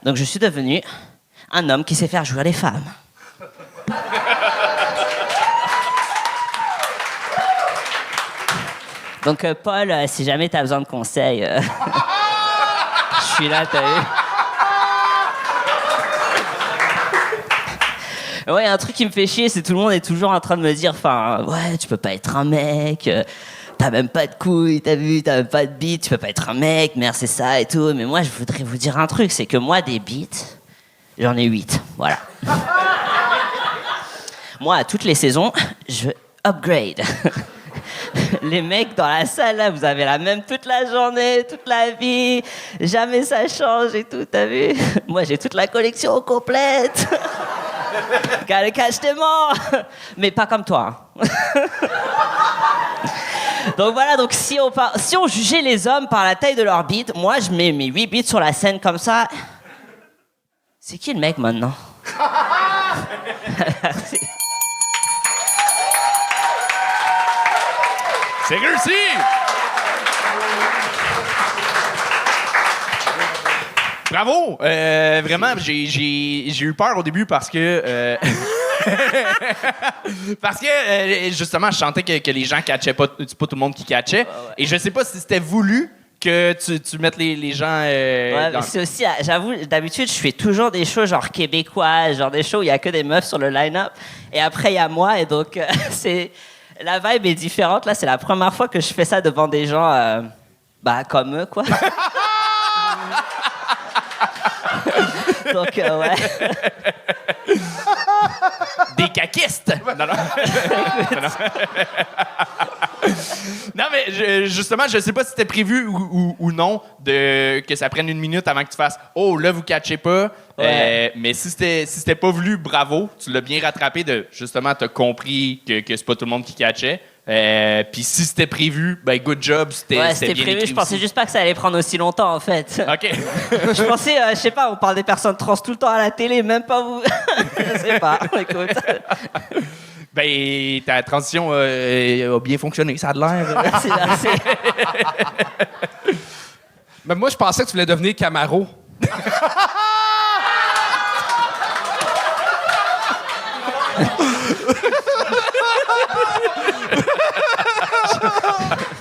L: Donc, je suis devenu un homme qui sait faire jouir les femmes. Donc, Paul, si jamais tu as besoin de conseils, je suis là, t'as vu? Ouais, un truc qui me fait chier, c'est tout le monde est toujours en train de me dire, enfin, ouais, tu peux pas être un mec, t'as même pas de couilles, t'as vu, t'as même pas de bite, tu peux pas être un mec, merde, c'est ça et tout. Mais moi, je voudrais vous dire un truc, c'est que moi, des bites, j'en ai 8, voilà. Moi, à toutes les saisons, je upgrade. Les mecs dans la salle, là, vous avez la même toute la journée, toute la vie. Jamais ça change et tout, t'as vu? Moi, j'ai toute la collection complète. Gotta catch them all. Mais pas comme toi. Donc voilà, donc si on jugeait les hommes par la taille de leur bite, moi, je mets mes 8 bites sur la scène comme ça. C'est qui le mec, maintenant? Merci.
B: C'est réussi! Bravo! Vraiment, j'ai eu peur au début parce que... parce que, justement, je sentais que les gens catchaient pas. C'est pas tout le monde qui catchait. Ouais. Et je sais pas si c'était voulu que tu mettes les gens...
L: ouais, mais c'est aussi... J'avoue, d'habitude, je fais toujours des shows genre québécois, genre des shows où il y a que des meufs sur le line-up. Et après, il y a moi, et donc, c'est... La vibe est différente. Là, c'est la première fois que je fais ça devant des gens comme eux, quoi. Donc, ouais.
E: Des caquistes! Non, non. Non, mais justement, je sais pas si c'était prévu ou non que ça prenne 1 minute avant que tu fasses « Oh, là, vous catchez pas.
L: Ouais.
E: Mais si c'était pas voulu, bravo. Tu l'as bien rattrapé de, justement, t'as compris que c'est pas tout le monde qui catchait. Puis si c'était prévu, ben good job, c'était
L: Ouais,
E: bien
L: c'était prévu.
E: écrit
L: Je pensais
E: aussi.
L: juste pas que ça allait prendre aussi longtemps, en fait.
E: OK.
L: Je pensais, je sais pas, on parle des personnes trans tout le temps à la télé, même pas vous. Je sais pas, écoute.
E: Ben, ta transition a bien fonctionné, ça a de l'air.
L: Merci, merci.
B: Mais moi, je pensais que tu voulais devenir Camaro.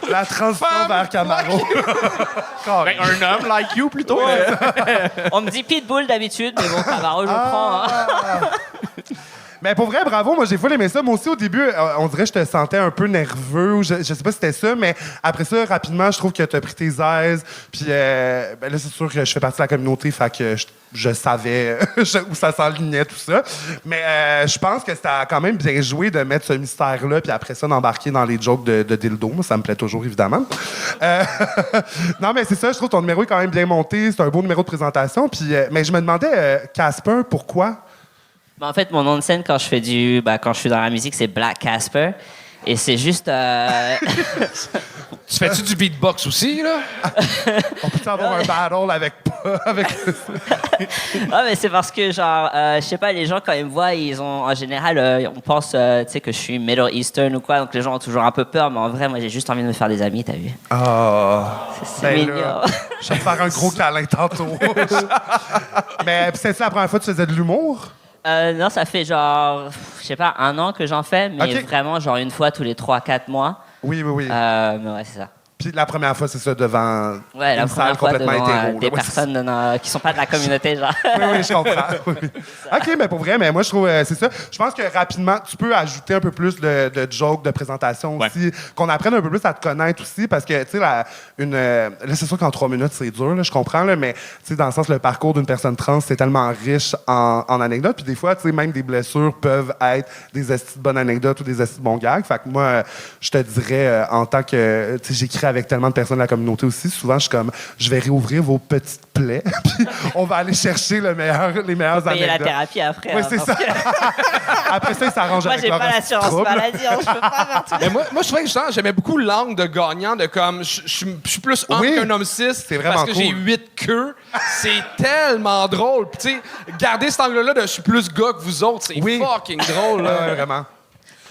C: La transition vers Camaro.
E: Ben, un homme like you, plutôt.
L: On me dit Pitbull d'habitude, mais bon, Camaro, je prends. Hein.
C: Mais pour vrai, bravo. Moi, j'ai full aimé ça. Moi aussi, au début, on dirait que je te sentais un peu nerveux. Ou je sais pas si c'était ça, mais après ça, rapidement, je trouve que tu as pris tes aises. Puis ben là, c'est sûr que je fais partie de la communauté, fait que je savais où ça s'enlignait, tout ça. Mais je pense que c'était quand même bien joué de mettre ce mystère-là, puis après ça, d'embarquer dans les jokes de dildo. Moi, ça me plaît toujours, évidemment. Non, mais c'est ça, je trouve que ton numéro est quand même bien monté. C'est un beau numéro de présentation. Puis, mais je me demandais, Casper, pourquoi?
L: Ben, en fait, mon nom de scène quand je fais quand je suis dans la musique, c'est Black Casper. Et c'est juste.
B: Tu fais-tu du beatbox aussi, là?
C: On peut avoir un battle avec
L: Ah, mais c'est parce que, genre, je sais pas, les gens, quand ils me voient, ils ont, en général, on pense, tu sais, que je suis Middle Eastern ou quoi, donc les gens ont toujours un peu peur, mais en vrai, moi, j'ai juste envie de me faire des amis, t'as vu? C'est mignon.
C: Là, je vais te faire un gros câlin tantôt. Mais c'est la première fois que tu faisais de l'humour?
L: Non, ça fait genre, je sais pas, 1 an que j'en fais, mais
C: Okay.
L: vraiment, genre, 1 fois tous les 3-4 mois.
C: Oui.
L: Mais ouais, c'est ça.
C: Puis la première fois, c'est ça, devant
L: Ouais, la
C: une
L: première
C: salle
L: fois
C: complètement
L: devant
C: hétéro.
L: des
C: là. Ouais,
L: personnes qui sont pas de la communauté, genre.
C: oui, je comprends. Oui. OK, mais pour vrai, mais moi, je trouve, c'est ça. Je pense que rapidement, tu peux ajouter un peu plus de jokes, de présentation aussi, qu'on apprenne un peu plus à te connaître aussi, parce que, tu sais, là, c'est sûr qu'en 3 minutes, c'est dur, là, je comprends, là, mais, tu sais, dans le sens, le parcours d'une personne trans, c'est tellement riche en anecdotes, puis des fois, tu sais, même des blessures peuvent être des estis de bonnes anecdotes ou des estis de bons gags. Fait que moi, je te dirais, en tant que, tu sais, j'écris avec tellement de personnes de la communauté aussi, souvent, je suis comme, je vais réouvrir vos petites plaies, puis on va aller chercher les meilleures
L: Payer
C: anecdotes.
L: la thérapie après.
C: Oui,
L: hein,
C: c'est
L: parce
C: ça.
L: que-
C: Après ça, il s'arrange
L: Moi,
C: avec
L: j'ai
C: leur
L: pas l'assurance
C: trouble.
L: maladie, hein, je peux pas faire tout.
B: Mais moi, je trouvais que justement, j'aimais beaucoup l'angle de gagnant, de comme, je suis plus homme
C: Oui,
B: qu'un homme cis.
C: c'est vraiment
B: parce que j'ai
C: cool.
B: 8 queues. C'est tellement drôle. Puis, tu sais, garder cet angle-là de je suis plus gars que vous autres, c'est fucking drôle. Là.
C: Ouais, vraiment.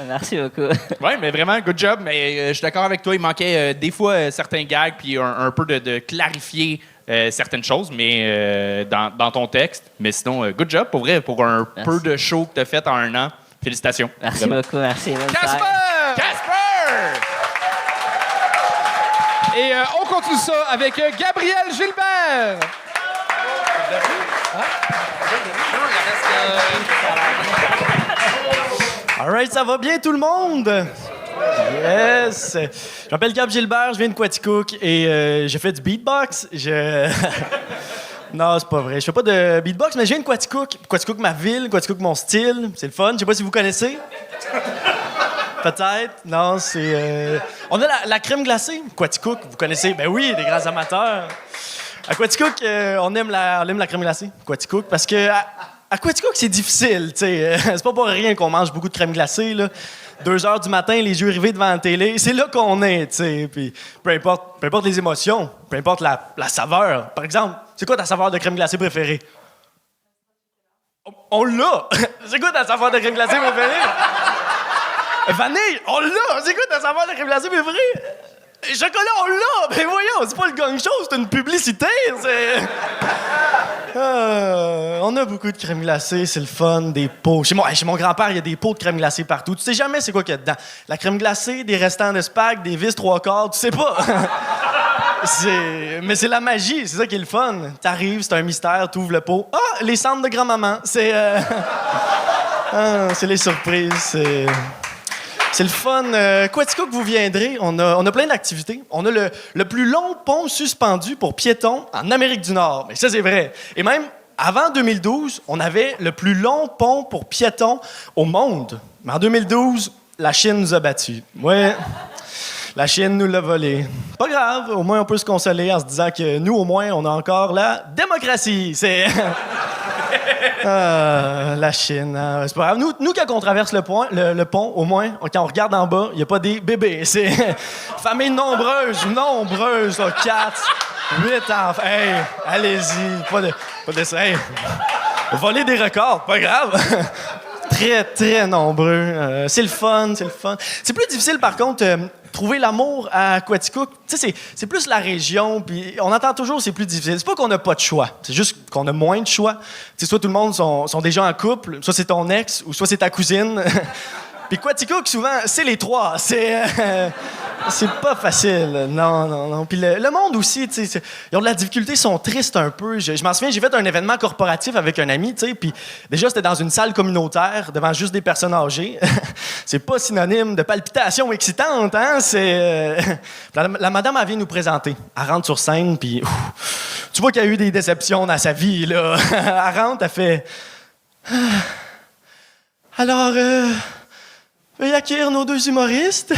L: Merci beaucoup.
E: Ouais, mais vraiment, good job. Mais je suis d'accord avec toi, il manquait des fois certains gags, puis un peu de clarifier certaines choses, mais dans ton texte. Mais sinon, good job, pour vrai, pour un peu de show que tu as fait en 1 an. Félicitations.
L: Merci beaucoup, merci. bonne
B: Casper!
L: soirée.
E: Casper!
B: Et on continue ça avec Gabriel Gilbert.
M: All right, ça va bien tout le monde? Yes! Je m'appelle Gab Gilbert, je viens de Quaticook et j'ai fait du beatbox. Non, c'est pas vrai. Je fais pas de beatbox, mais je viens de Quaticook. Quaticook, ma ville, Quaticook, mon style. C'est le fun. Je sais pas si vous connaissez. Peut-être. Non, c'est... On a la crème glacée. Quaticook, vous connaissez? Ben oui, des grands amateurs. À Quaticook, on aime la crème glacée. Quaticook, parce que... À Quaticook, c'est difficile, tu sais. C'est pas pour rien qu'on mange beaucoup de crème glacée, là. 2 heures du matin, les yeux rivés devant la télé, c'est là qu'on est, tu sais. Puis peu importe les émotions, peu importe la saveur. Par exemple, c'est quoi ta saveur de crème glacée préférée? On l'a! C'est quoi ta saveur de crème glacée préférée? Vanille! On l'a! C'est quoi ta saveur de crème glacée préférée? Chocolat, on l'a! Ben voyons, c'est pas le gang show, c'est une publicité! C'est... on a beaucoup de crème glacée, c'est le fun, des pots. Chez mon grand-père, il y a des pots de crème glacée partout. Tu sais jamais c'est quoi qu'il y a dedans. La crème glacée, des restants de spag, des vis 3/4, tu sais pas. Mais c'est la magie, c'est ça qui est le fun. T'arrives, c'est un mystère, t'ouvres le pot. Ah, les cendres de grand-maman. C'est les surprises, c'est le fun. Quaticook, vous viendrez. On a plein d'activités. On a le plus long pont suspendu pour piétons en Amérique du Nord. Mais ça, c'est vrai. Et même, Avant 2012, on avait le plus long pont pour piétons au monde. Mais en 2012, la Chine nous a battus. Ouais, la Chine nous l'a volé. Pas grave, au moins on peut se consoler en se disant que nous, au moins, on a encore la démocratie. C'est... la Chine, c'est pas grave. Nous, quand on traverse le pont, au moins, quand on regarde en bas, il n'y a pas des bébés. C'est famille nombreuse, là, 4, 8 enfants. Hey, allez-y, pas de ça. Hey, voler des records, pas grave. Très, très nombreux. C'est le fun. C'est plus difficile, par contre, trouver l'amour à Quaticook. Tu sais, c'est plus la région, puis on entend toujours c'est plus difficile. C'est pas qu'on n'a pas de choix, c'est juste qu'on a moins de choix. Tu sais, soit tout le monde sont déjà en couple, soit c'est ton ex, ou soit c'est ta cousine. Puis Quaticook, souvent, c'est les trois. C'est pas facile. Non. Puis le monde aussi, tu sais, ils ont de la difficulté, ils sont tristes un peu. Je m'en souviens, j'ai fait un événement corporatif avec un ami, tu sais, puis déjà, c'était dans une salle communautaire, devant juste des personnes âgées. C'est pas synonyme de palpitation excitante, hein? La madame, elle vient nous présenter. Elle rentre sur scène, puis tu vois qu'il y a eu des déceptions dans sa vie, là. Elle rentre, elle fait... Alors, veuillez accueillir nos 2 humoristes.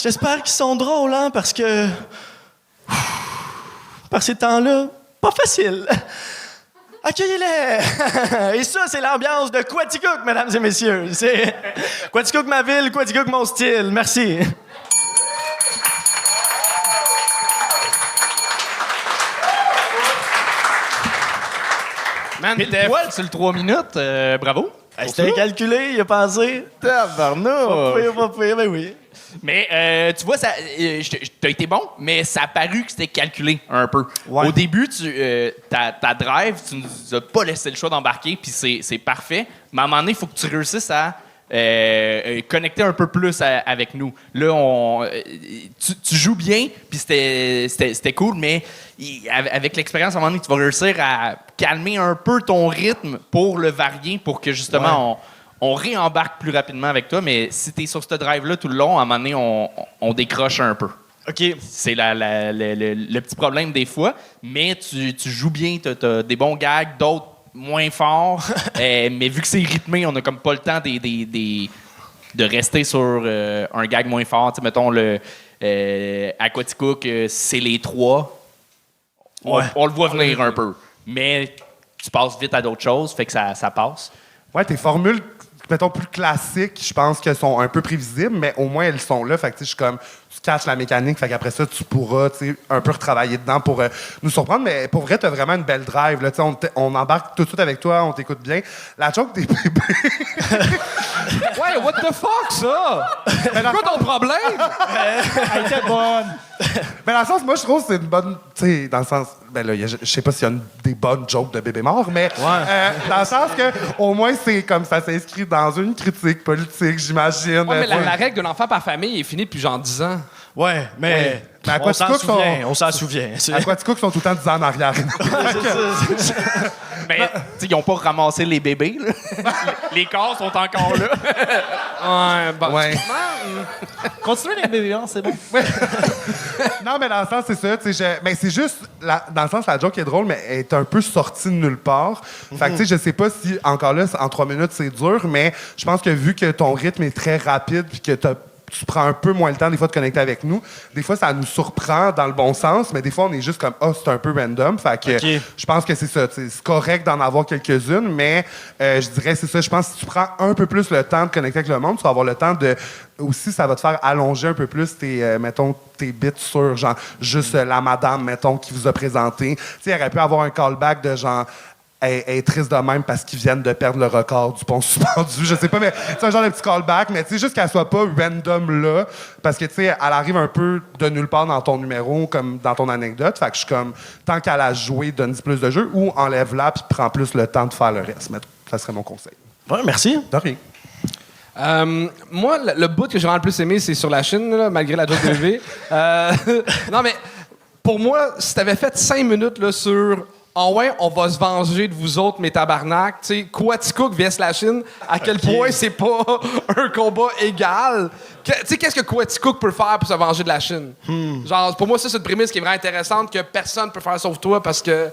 M: J'espère qu'ils sont drôles, hein, parce que... Par ces temps-là, pas facile. Accueillez-les! Et ça, c'est l'ambiance de Quaticook, mesdames et messieurs. C'est Quaticook, ma ville, Quaticook, mon style. Merci.
E: Man, t'es sur le 3 minutes. Bravo.
M: C'était calculé, il a pensé.
E: Tabarnouche.
M: Pas pire, ben oui.
E: Mais tu vois, t'as été bon, mais ça a paru que c'était calculé un peu.
M: Ouais.
E: Au début, ta drive, tu nous as pas laissé le choix d'embarquer, puis c'est parfait. Mais à un moment donné, il faut que tu réussisses à connecter un peu plus avec nous. Là, tu joues bien, puis c'était cool, mais avec l'expérience, à un moment donné, tu vas réussir à calmer un peu ton rythme pour le varier, pour que justement on réembarque plus rapidement avec toi. Mais si tu es sur ce drive-là tout le long, à un moment donné, on décroche un peu.
M: OK.
E: C'est le petit problème des fois, mais tu joues bien, tu as des bons gags, d'autres moins forts, mais vu que c'est rythmé, on n'a comme pas le temps de rester sur un gag moins fort. T'sais, mettons, à Quaticook, c'est les 3. On le voit venir un peu, mais tu passes vite à d'autres choses, fait que ça passe.
C: Ouais, tes formules, mettons, plus classiques, je pense qu'elles sont un peu prévisibles, mais au moins elles sont là. Fait que je suis comme, tu catches la mécanique, fait qu'après ça, tu pourras un peu retravailler dedans pour nous surprendre. Mais pour vrai, tu as vraiment une belle drive. Là, on embarque tout de suite avec toi, on t'écoute bien. La joke des bébés.
B: Ouais, what the fuck, ça? C'est quoi ton problème?
G: Elle était bonne.
C: Mais dans le sens, moi, je trouve que c'est une bonne. Tu sais, dans le sens. Ben là, je sais pas s'il y a des bonnes jokes de bébés morts, mais dans le sens que, au moins, c'est comme ça s'inscrit dans une critique politique, j'imagine.
B: Ouais, mais la règle d'un enfant par famille est finie depuis genre 10 ans.
M: Ouais, mais
C: à
M: on s'en souvient.
C: À Quaticook, ils sont tout le temps 10 ans en arrière.
E: Mais ils n'ont pas ramassé les bébés. Là. Les corps sont encore là.
C: Ouais.
G: Continuez les bébés, c'est bon.
C: Non, mais dans le sens, c'est ça. Mais c'est juste, dans le sens, la joke est drôle, mais elle est un peu sortie de nulle part. Fait que, tu sais, je sais pas si, encore là, en 3 minutes, c'est dur, mais je pense que vu que ton rythme est très rapide puis que tu prends un peu moins le temps, des fois, de connecter avec nous, des fois, ça nous surprend dans le bon sens, mais des fois, on est juste comme, c'est un peu random. Fait que je pense que c'est ça. C'est correct d'en avoir quelques-unes, mais je dirais, c'est ça. Je pense que si tu prends un peu plus le temps de connecter avec le monde, tu vas avoir le temps de... Aussi, ça va te faire allonger un peu plus mettons, tes bits sur, genre, juste la madame, mettons, qui vous a présenté. Tu sais, il aurait pu avoir un callback de genre... Elle est triste de même parce qu'ils viennent de perdre le record du pont suspendu. Je sais pas, mais c'est un genre de petit callback, mais tu sais, juste qu'elle soit pas random là, parce que tu sais, elle arrive un peu de nulle part dans ton numéro, comme dans ton anecdote. Fait que je suis comme, tant qu'elle a joué, donne plus de jeu, ou enlève-la puis prends plus le temps de faire le reste. Mais ça serait mon conseil.
M: Ouais, merci.
C: De rien.
B: Moi, le bout que j'ai vraiment le plus aimé, c'est sur la Chine, là, malgré la joke de bébé. Non, mais pour moi, si t'avais fait 5 minutes là, sur Ah ouais, on va se venger de vous autres, mes tabarnak. Tu sais, Quaticook vs la Chine, à quel point c'est pas un combat égal. Tu sais, qu'est-ce que Quaticook peut faire pour se venger de la Chine? Genre, pour moi, ça, c'est une prémisse qui est vraiment intéressante, que personne peut faire sauf toi, parce que,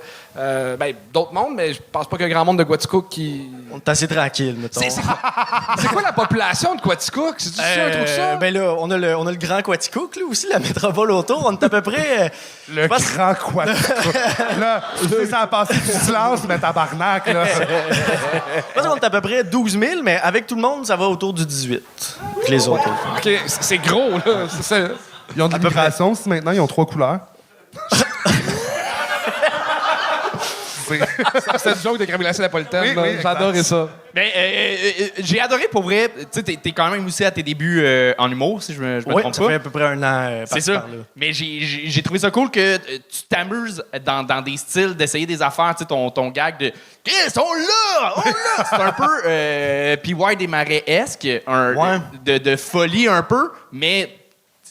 B: d'autres mondes, mais je pense pas qu'il y a un grand monde de Quaticook qui...
M: On est assez tranquille, mettons.
B: C'est quoi la population de Quaticook? C'est-tu ça, un truc ça?
M: Ben là, on a le grand Quaticook, là, aussi, la métropole autour. On est à peu près...
C: Le grand Quaticook. Là, tu sais, ça a passé du silence, mais tabarnak, là.
M: Je pense qu'on est à peu près 12 000, mais avec tout le monde, ça va autour du 18. Avec les autres.
B: OK, c'est gros, là.
C: Ils ont de l'immigration, si maintenant, ils ont 3 couleurs.
B: C'est une joke de crème glacée napolitaine.
E: Oui,
B: J'adorais ça.
E: Ben, j'ai adoré pour vrai. Tu sais, t'es quand même aussi à tes débuts en humour, si je me trompe pas.
M: Ça fait à peu près un an.
E: C'est ça. Mais j'ai trouvé ça cool que tu t'amuses dans des styles, d'essayer des affaires. Tu sais, ton gag de « Chris, on l'a! C'est un peu P.Y. Desmarais-esque, de folie un peu, mais...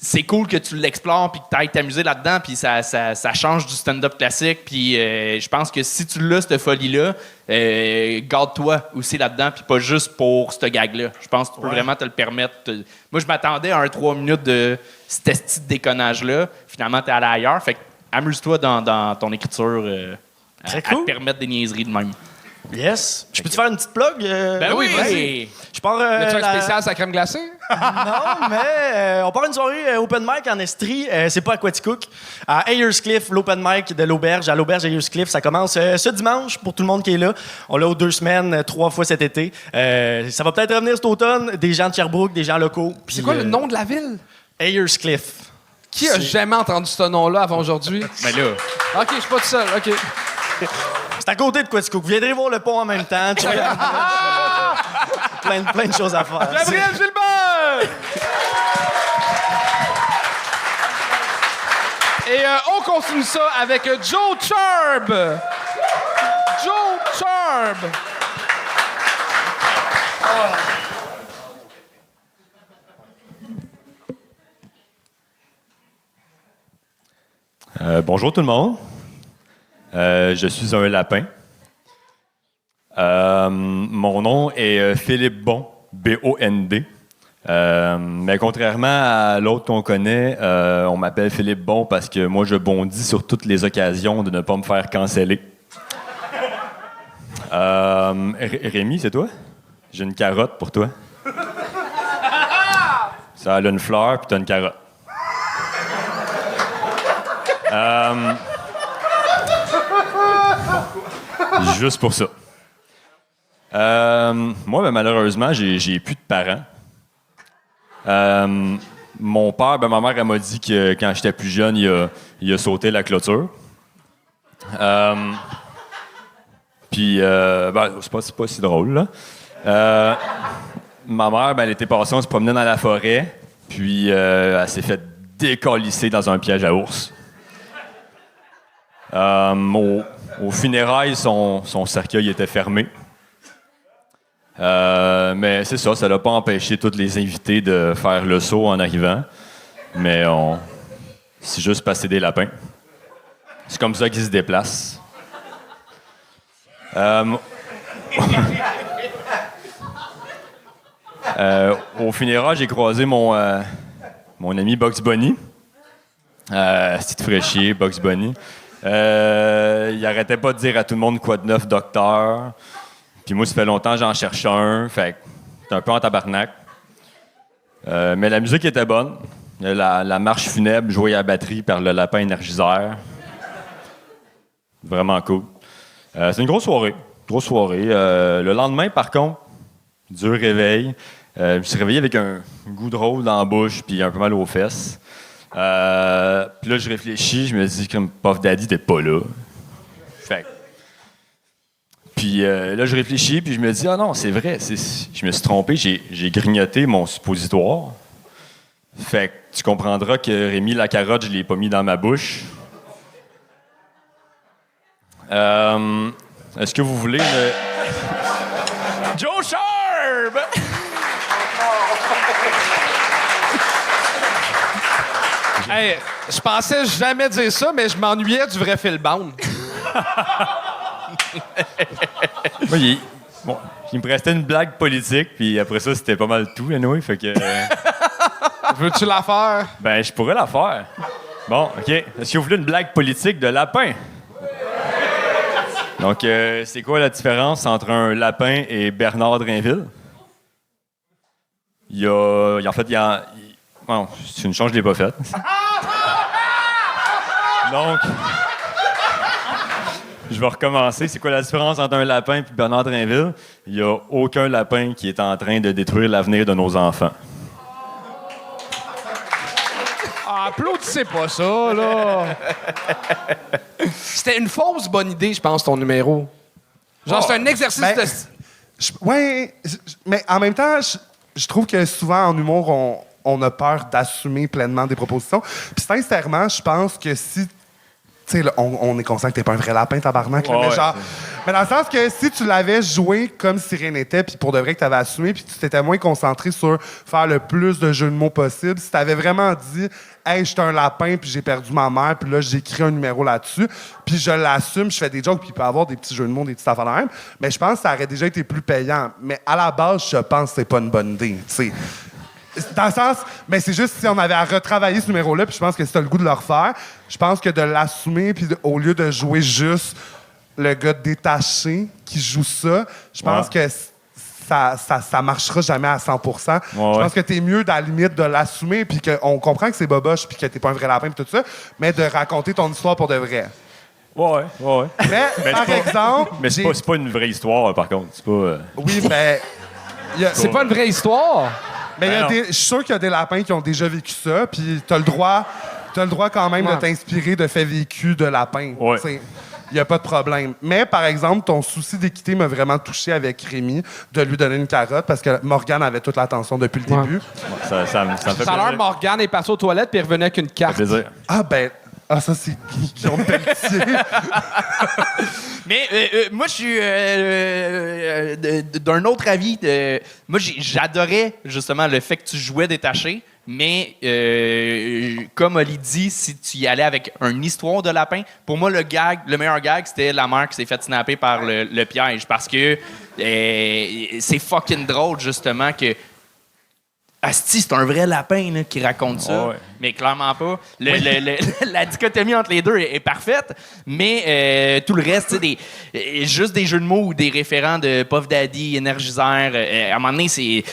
E: C'est cool que tu l'explores puis que tu ailles t'amuser là-dedans puis ça change du stand-up classique puis je pense que si tu l'as cette folie-là, garde-toi aussi là-dedans puis pas juste pour ce gag-là. Je pense que tu peux vraiment te le permettre. Moi, je m'attendais à un 3 minutes de cet esti de déconnage-là. Finalement, t'es allé ailleurs. Fait que amuse-toi dans ton écriture à te permettre des niaiseries de même.
M: Yes. Je peux te faire une petite plug?
E: Ben oui, vas-y.
M: Je pars...
B: As-tu un spécial sa crème glacée?
M: Non, mais on part une soirée open mic en Estrie. C'est pas à Quaticook. À Ayerscliff, l'open mic de l'auberge. À l'auberge Ayerscliff, ça commence ce dimanche pour tout le monde qui est là. On l'a aux 2 semaines, 3 fois cet été. Ça va peut-être revenir cet automne. Des gens de Sherbrooke, des gens locaux.
B: C'est quoi le nom de la ville?
M: Ayerscliff.
B: Qui a jamais entendu ce nom-là avant aujourd'hui?
E: Ben là...
B: OK, je suis pas tout seul. OK.
M: C'est à côté de Quaticook. Vous viendrez voir le pont en même temps. Tu regardes, plein de choses à faire.
B: Gabriel Gilbert! Et on continue ça avec Joe Charb. Joe Charb.
N: Bonjour tout le monde. Je suis un lapin. Mon nom est Philippe Bon, B-O-N-D. Mais contrairement à l'autre qu'on connaît, on m'appelle Philippe Bon parce que moi, je bondis sur toutes les occasions de ne pas me faire canceller. Rémi, c'est toi? J'ai une carotte pour toi. Ça a une fleur, puis t'as une carotte. Juste pour ça. Moi, ben, malheureusement, j'ai plus de parents. Mon père, ben, ma mère, elle m'a dit que quand j'étais plus jeune, il a sauté la clôture. Puis, ben, c'est pas si drôle, là. Ma mère, ben, elle était passée, on se promenait dans la forêt, puis elle s'est fait décalisser dans un piège à ours. Au funérailles, son cercueil était fermé. Mais c'est ça l'a pas empêché tous les invités de faire le saut en arrivant. Mais c'est juste passer des lapins. C'est comme ça qu'ils se déplacent. Au funérailles, j'ai croisé mon ami Bugs Bunny. C'est fraîchier, Bugs Bunny. Il arrêtait pas de dire à tout le monde quoi de neuf, docteur. Puis moi, ça fait longtemps que j'en cherche un. Fait que c'est un peu en tabarnak. Mais la musique était bonne. La marche funèbre jouée à la batterie par le lapin énergiseur. Vraiment cool. C'est une grosse soirée. Le lendemain, par contre, dur réveil. Je me suis réveillé avec un goût de rôle dans la bouche puis un peu mal aux fesses. Puis là, je réfléchis, je me dis comme Puff Daddy, t'es pas là. Fait. Puis là, je réfléchis, puis je me dis, ah non, c'est vrai, je me suis trompé, j'ai grignoté mon suppositoire. Fait que tu comprendras que Rémi la carotte, je l'ai pas mis dans ma bouche. Est-ce que vous voulez
E: Joe Sharp!
B: Hey, je pensais jamais dire ça, mais je m'ennuyais du vrai Phil Bound.
N: Moi, il me restait une blague politique, puis après ça, c'était pas mal tout, anyway, fait que...
B: Veux-tu la faire?
N: Ben, je pourrais la faire. Bon, OK. Est-ce que vous voulez une blague politique de lapin? Donc, c'est quoi la différence entre un lapin et Bernard Drinville? Bon, c'est une chance, je l'ai pas faite. Donc, je vais recommencer. C'est quoi la différence entre un lapin et Bernard Drinville? Il n'y a aucun lapin qui est en train de détruire l'avenir de nos enfants.
B: Applaudissez pas ça, là. C'était une fausse bonne idée, je pense, ton numéro. Genre, c'est un exercice de...
C: Oui, mais en même temps, je trouve que souvent, en humour, on a peur d'assumer pleinement des propositions. Puis sincèrement, je pense que si... Tu sais, on est conscient que t'es pas un vrai lapin, tabarnak. Là, mais genre... Mais dans le sens que si tu l'avais joué comme si rien n'était, puis pour de vrai que tu avais assumé, puis tu t'étais moins concentré sur faire le plus de jeux de mots possible, si tu avais vraiment dit « Hey, j'étais un lapin, puis j'ai perdu ma mère, puis là, j'ai écrit un numéro là-dessus, puis je l'assume, je fais des jokes, puis il peut y avoir des petits jeux de mots, des petites affaires de même. » Mais je pense que ça aurait déjà été plus payant. Mais à la base, je pense que c'est pas une bonne idée, tu sais. Dans le sens, mais c'est juste si on avait à retravailler ce numéro-là, puis je pense que si t'as le goût de le refaire, je pense que de l'assumer, puis au lieu de jouer juste le gars détaché qui joue ça, je pense que ça marchera jamais à 100%. Je pense que t'es mieux, à la limite, de l'assumer, puis qu'on comprend que c'est boboche, puis que t'es pas un vrai lapin, puis tout ça, mais de raconter ton histoire pour de vrai.
N: Ouais.
C: Mais par exemple...
N: Mais c'est pas une vraie histoire, par contre. C'est pas...
C: Oui, mais...
B: C'est pas une vraie histoire?
C: Mais je suis sûr qu'il y a des lapins qui ont déjà vécu ça, puis t'as le droit quand même de t'inspirer de faits vécus de lapins. Il n'y a pas de problème. Mais, par exemple, ton souci d'équité m'a vraiment touché avec Rémi, de lui donner une carotte, parce que Morgane avait toute l'attention depuis le début.
N: Ça me fait plaisir.
B: Tout à l'heure, Morgane est passée aux toilettes, puis elle revenait avec une carte.
N: Ça fait plaisir.
C: Ça, c'est Guillaume Pelletier.
E: Mais moi, je suis d'un autre avis. Moi, j'adorais justement le fait que tu jouais détaché, mais comme Oli dit, si tu y allais avec une histoire de lapin, pour moi, le meilleur gag, c'était la mère qui s'est fait snapper par le piège, parce que c'est fucking drôle, justement, que Asti, c'est un vrai lapin là, qui raconte ça, mais clairement pas. La dichotomie entre les deux est parfaite, mais tout le reste, juste des jeux de mots ou des référents de Puff Daddy, Énergiseur, à un moment donné,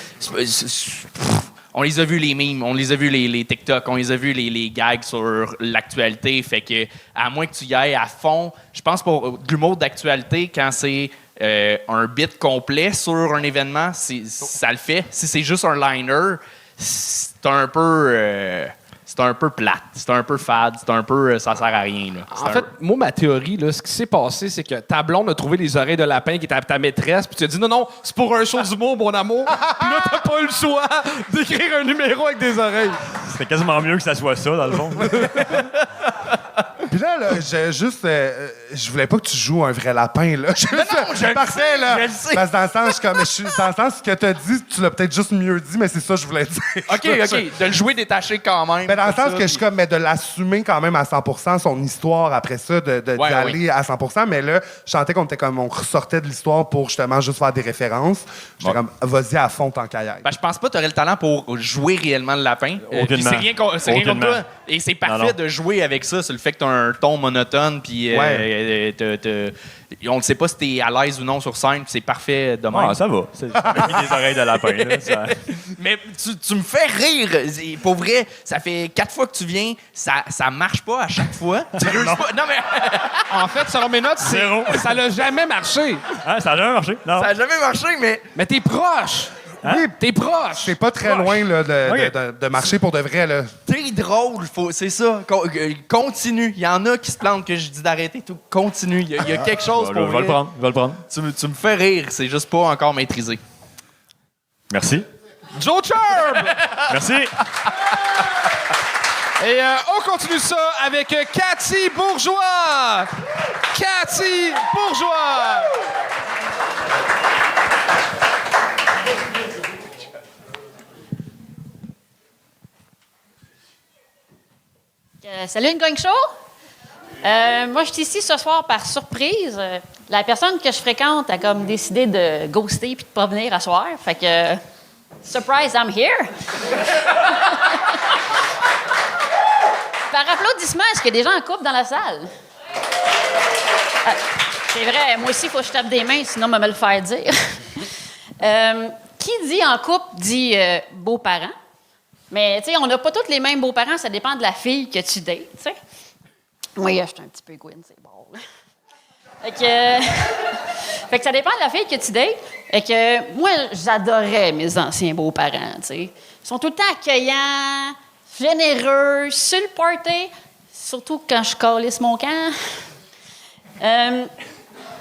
E: on les a vus les memes, on les a vus les TikTok, on les a vus les gags sur l'actualité, fait que à moins que tu y ailles à fond, je pense pour de l'humour d'actualité, quand c'est un bit complet sur un événement, ça le fait. Si c'est juste un liner, c'est un peu plate, c'est un peu fade, c'est un peu ça sert à rien. Là.
B: En fait, moi, ma théorie, là, ce qui s'est passé, c'est que ta blonde a trouvé les oreilles de lapin qui était ta maîtresse, puis tu as dit non, c'est pour un show d'humour, mon amour. Puis là, t'as pas eu le choix d'écrire un numéro avec des oreilles.
N: C'est quasiment mieux que ça soit ça, dans le fond.
C: Puis là, je voulais pas que tu joues un vrai lapin, là.
E: Je
C: parfait, là.
E: Je le sais.
C: Parce que dans le sens que t'as dit, tu l'as peut-être juste mieux dit, mais c'est ça que je voulais dire.
E: OK, de le jouer détaché quand même.
C: Mais dans le sens que je suis comme, mais de l'assumer quand même à 100%, son histoire après ça, d'y aller à 100%. Mais là, je sentais on ressortait de l'histoire pour justement juste faire des références. J'étais comme, vas-y à fond tant qu'à y aller.
E: Je pense pas que tu aurais le talent pour jouer réellement le lapin.
N: Aucunement.
E: C'est rien contre toi. Et c'est parfait de jouer avec ça, sur le fait que tu as un ton monotone, puis on ne sait pas si tu es à l'aise ou non sur scène, puis c'est parfait de même.
N: Ça va. J'ai mis des oreilles de lapin. Là,
E: Mais tu me fais rire. Pour vrai, ça fait 4 fois que tu viens, ça marche pas à chaque fois. Non, mais...
B: En fait, selon mes notes, ça n'a jamais marché.
N: Ça n'a jamais marché? Non.
E: Ça n'a jamais marché, mais...
B: Mais t'es proche.
C: Oui,
B: t'es proche.
C: C'est pas très loin là, de marcher pour de vrai. Là.
E: T'es drôle, c'est ça. Continue. Il y en a qui se plantent que je dis d'arrêter. Tout. Continue. Il y a quelque chose pour
N: je vais le prendre.
E: Tu me fais rire. C'est juste pas encore maîtrisé.
N: Merci.
B: Joe Churb!
N: Merci.
B: Et on continue ça avec Cathy Bourgeois. Cathy Bourgeois.
O: Salut une gang show! Moi, je suis ici ce soir par surprise. La personne que je fréquente a comme décidé de ghoster puis de pas venir à soir. Fait que, surprise, I'm here. Par applaudissement, est-ce qu'il y a des gens en couple dans la salle? C'est vrai, moi aussi, il faut que je tape des mains, sinon, on va me le faire dire. Qui dit en couple dit beaux-parents. Mais, tu sais, on n'a pas tous les mêmes beaux-parents, ça dépend de la fille que tu dates, tu sais. Moi, je suis un petit peu Gwen, c'est bon. Fait que ça dépend de la fille que tu dates. Fait que moi, j'adorais mes anciens beaux-parents, tu sais. Ils sont tout le temps accueillants, généreux, sur le party, surtout quand je calisse mon camp.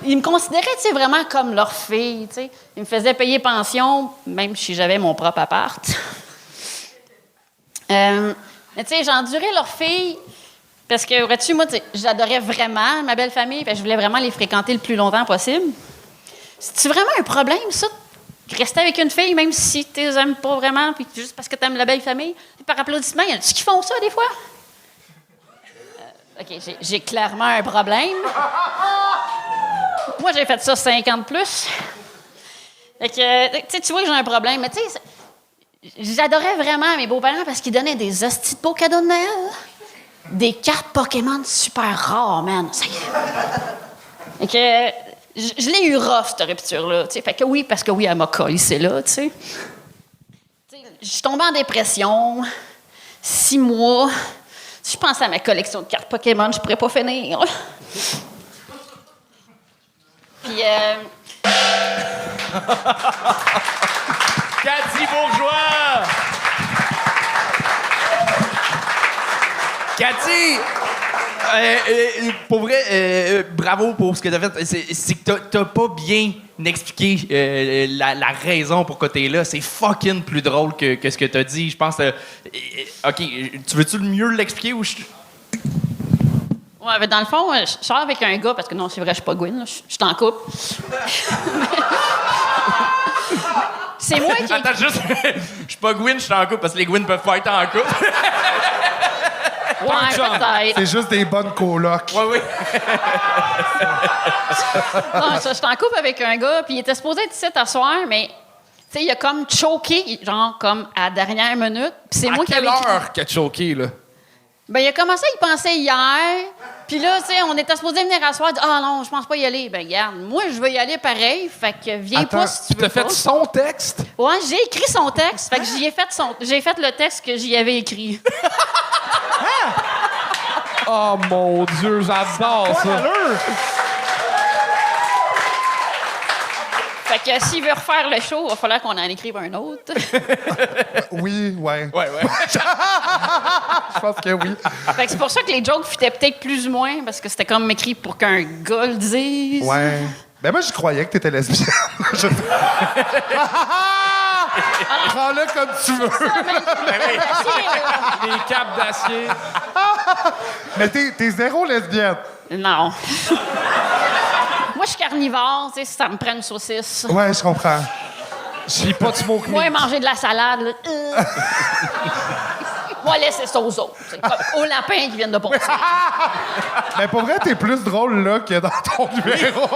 O: Ils me considéraient, tu sais, vraiment comme leur fille, tu sais. Ils me faisaient payer pension, même si j'avais mon propre appart. Mais tu sais, j'endurais leur fille parce que, vois-tu, moi, j'adorais vraiment ma belle famille, puis je voulais vraiment les fréquenter le plus longtemps possible. C'est-tu vraiment un problème, ça, de rester avec une fille, même si tu les aimes pas vraiment, puis juste parce que tu aimes la belle famille? Puis par applaudissement, il y en a-tu qui font ça, des fois? OK, j'ai clairement un problème. Moi, j'ai fait ça 50+. Fait que, tu vois que j'ai un problème, mais tu sais, j'adorais vraiment mes beaux-parents parce qu'ils donnaient des hosties de beaux cadeaux de Noël. Des cartes Pokémon super rares, man. Fait que, je l'ai eu rough, cette rupture-là. Fait que oui, parce que oui, elle m'a collé, c'est là, tu sais. Je suis tombée en dépression. 6 mois. Si je pensais à ma collection de cartes Pokémon, je pourrais pas finir. Puis,
E: Cathy Bourgeois! Cathy! Pour vrai, bravo pour ce que t'as fait. C'est que t'as pas bien expliqué la raison pour que t'es là. C'est fucking plus drôle que ce que t'as dit. Je pense. OK, tu veux-tu mieux l'expliquer ou je.
O: Ouais, mais dans le fond, je sors avec un gars, parce que non, c'est vrai, je suis pas Gwyn, je suis en couple. C'est moi qui.
E: Attends, juste. Je suis pas Gwyn, je suis en couple, parce que les Gwyn peuvent pas être en couple.
O: Ouais, peut-être.
C: C'est juste des bonnes colocs.
E: Oui.
O: Non, je suis en couple avec un gars, puis il était supposé être ici à soir, mais. Tu sais, il a comme choqué, genre, comme à la dernière minute. Puis c'est moi qui avais.
B: À quelle heure qu'a choqué, là?
O: Ben, il a commencé à y penser hier. Puis là, tu sais, on était supposé venir à soir. Ah non, je pense pas y aller. Ben, regarde, moi, je veux y aller pareil. Fait que viens pas si tu veux.
B: T'as fait son texte?
O: Ouais, j'ai écrit son texte. Fait que j'ai fait le texte que j'y avais écrit.
B: Oh mon Dieu, j'adore ça.
O: Fait que s'il veut refaire le show, il va falloir qu'on en écrive un autre.
C: Oui, ouais.
E: Ouais.
C: Je pense que oui.
O: Fait que c'est pour ça que les jokes fitaient peut-être plus ou moins, parce que c'était comme écrit pour qu'un gars le dise.
C: Ouais. Ben moi, je croyais que t'étais lesbienne. Prends-le comme tu veux.
B: Des capes d'acier.
C: Mais t'es zéro lesbienne.
O: Non. Moi, je suis carnivore, tu sais, si ça me prend une saucisse.
C: Ouais, je comprends.
B: J'ai pas de smoke meat.
O: Moi, manger de la salade, là. Moi, laisser ça aux autres. C'est comme aux lapins qui viennent de passer.
C: Mais pour vrai, t'es plus drôle là que dans ton numéro.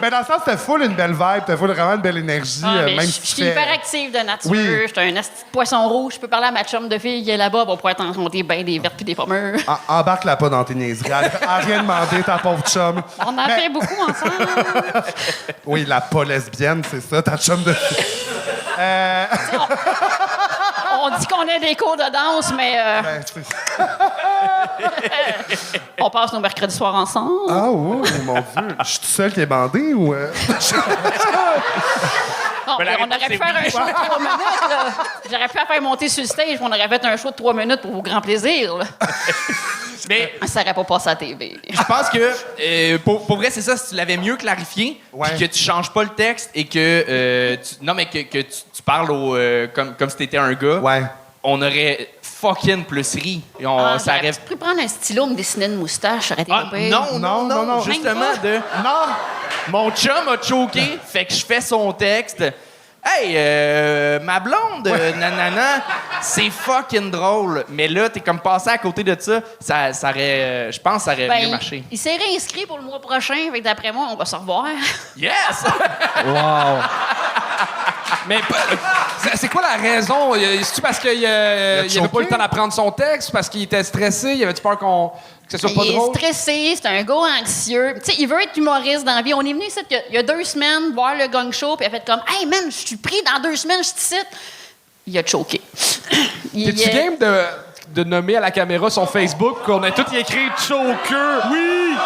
C: Mais dans le sens, t'as full une belle vibe, t'as full vraiment une belle énergie. Même
O: Je
C: si
O: suis hyper active de nature.
C: Oui.
O: Je suis un asti de poisson rouge. Je peux parler à ma chum de fille qui est là-bas pour pouvoir t'en compter bien des vertes puis des pommures.
C: Embarque-la pas dans tes niaiseries. Elle a rien demandé, ta pauvre chum.
O: On en fait beaucoup ensemble.
C: Oui, la pas lesbienne, c'est ça, ta chum de fille.
O: On dit qu'on a des cours de danse, mais on passe nos mercredis soirs ensemble.
C: Ah oui, mon Dieu. Je suis tout seul qui est bandé ou...
O: Non, on aurait pu faire un show de 3 minutes. Là. J'aurais pu la faire monter sur le stage, on aurait fait un show de 3 minutes pour vos grands plaisirs. Là.
E: Mais
O: ça n'aurait pas passé à la TV.
E: je pense que, pour vrai, c'est ça, si tu l'avais mieux clarifié, puis que tu changes pas le texte et que, que tu parles comme si t'étais un gars, on aurait fucking plus ri. Et ça aurait...
O: Tu pourrais prendre un stylo, me dessiner une moustache, ça aurait été pire.
E: Non, justement, mon chum a choqué, fait que je fais son texte, Hey, ma blonde, nanana, c'est fucking drôle. Mais là, t'es comme passé à côté de ça. Ça aurait, je pense que ça aurait mieux marché.
O: Il s'est réinscrit pour le mois prochain. Fait que d'après moi, on va se revoir.
E: Yes!
B: Wow! Mais c'est quoi la raison? C'est-tu parce qu'il avait pas eu le temps d'apprendre son texte? Parce qu'il était stressé? Il avait-tu peur que ce soit pas drôle?
O: Il est stressé, c'est un gars anxieux. Tu sais, il veut être humoriste dans la vie. On est venu ici il y a 2 semaines voir le Gong Show, puis il a fait comme « Hey man, je suis pris dans 2 semaines, je suis ici. » Il a choqué.
B: T'es-tu game de nommer à la caméra son Facebook qu'on a tout écrit « Choker ». Oui!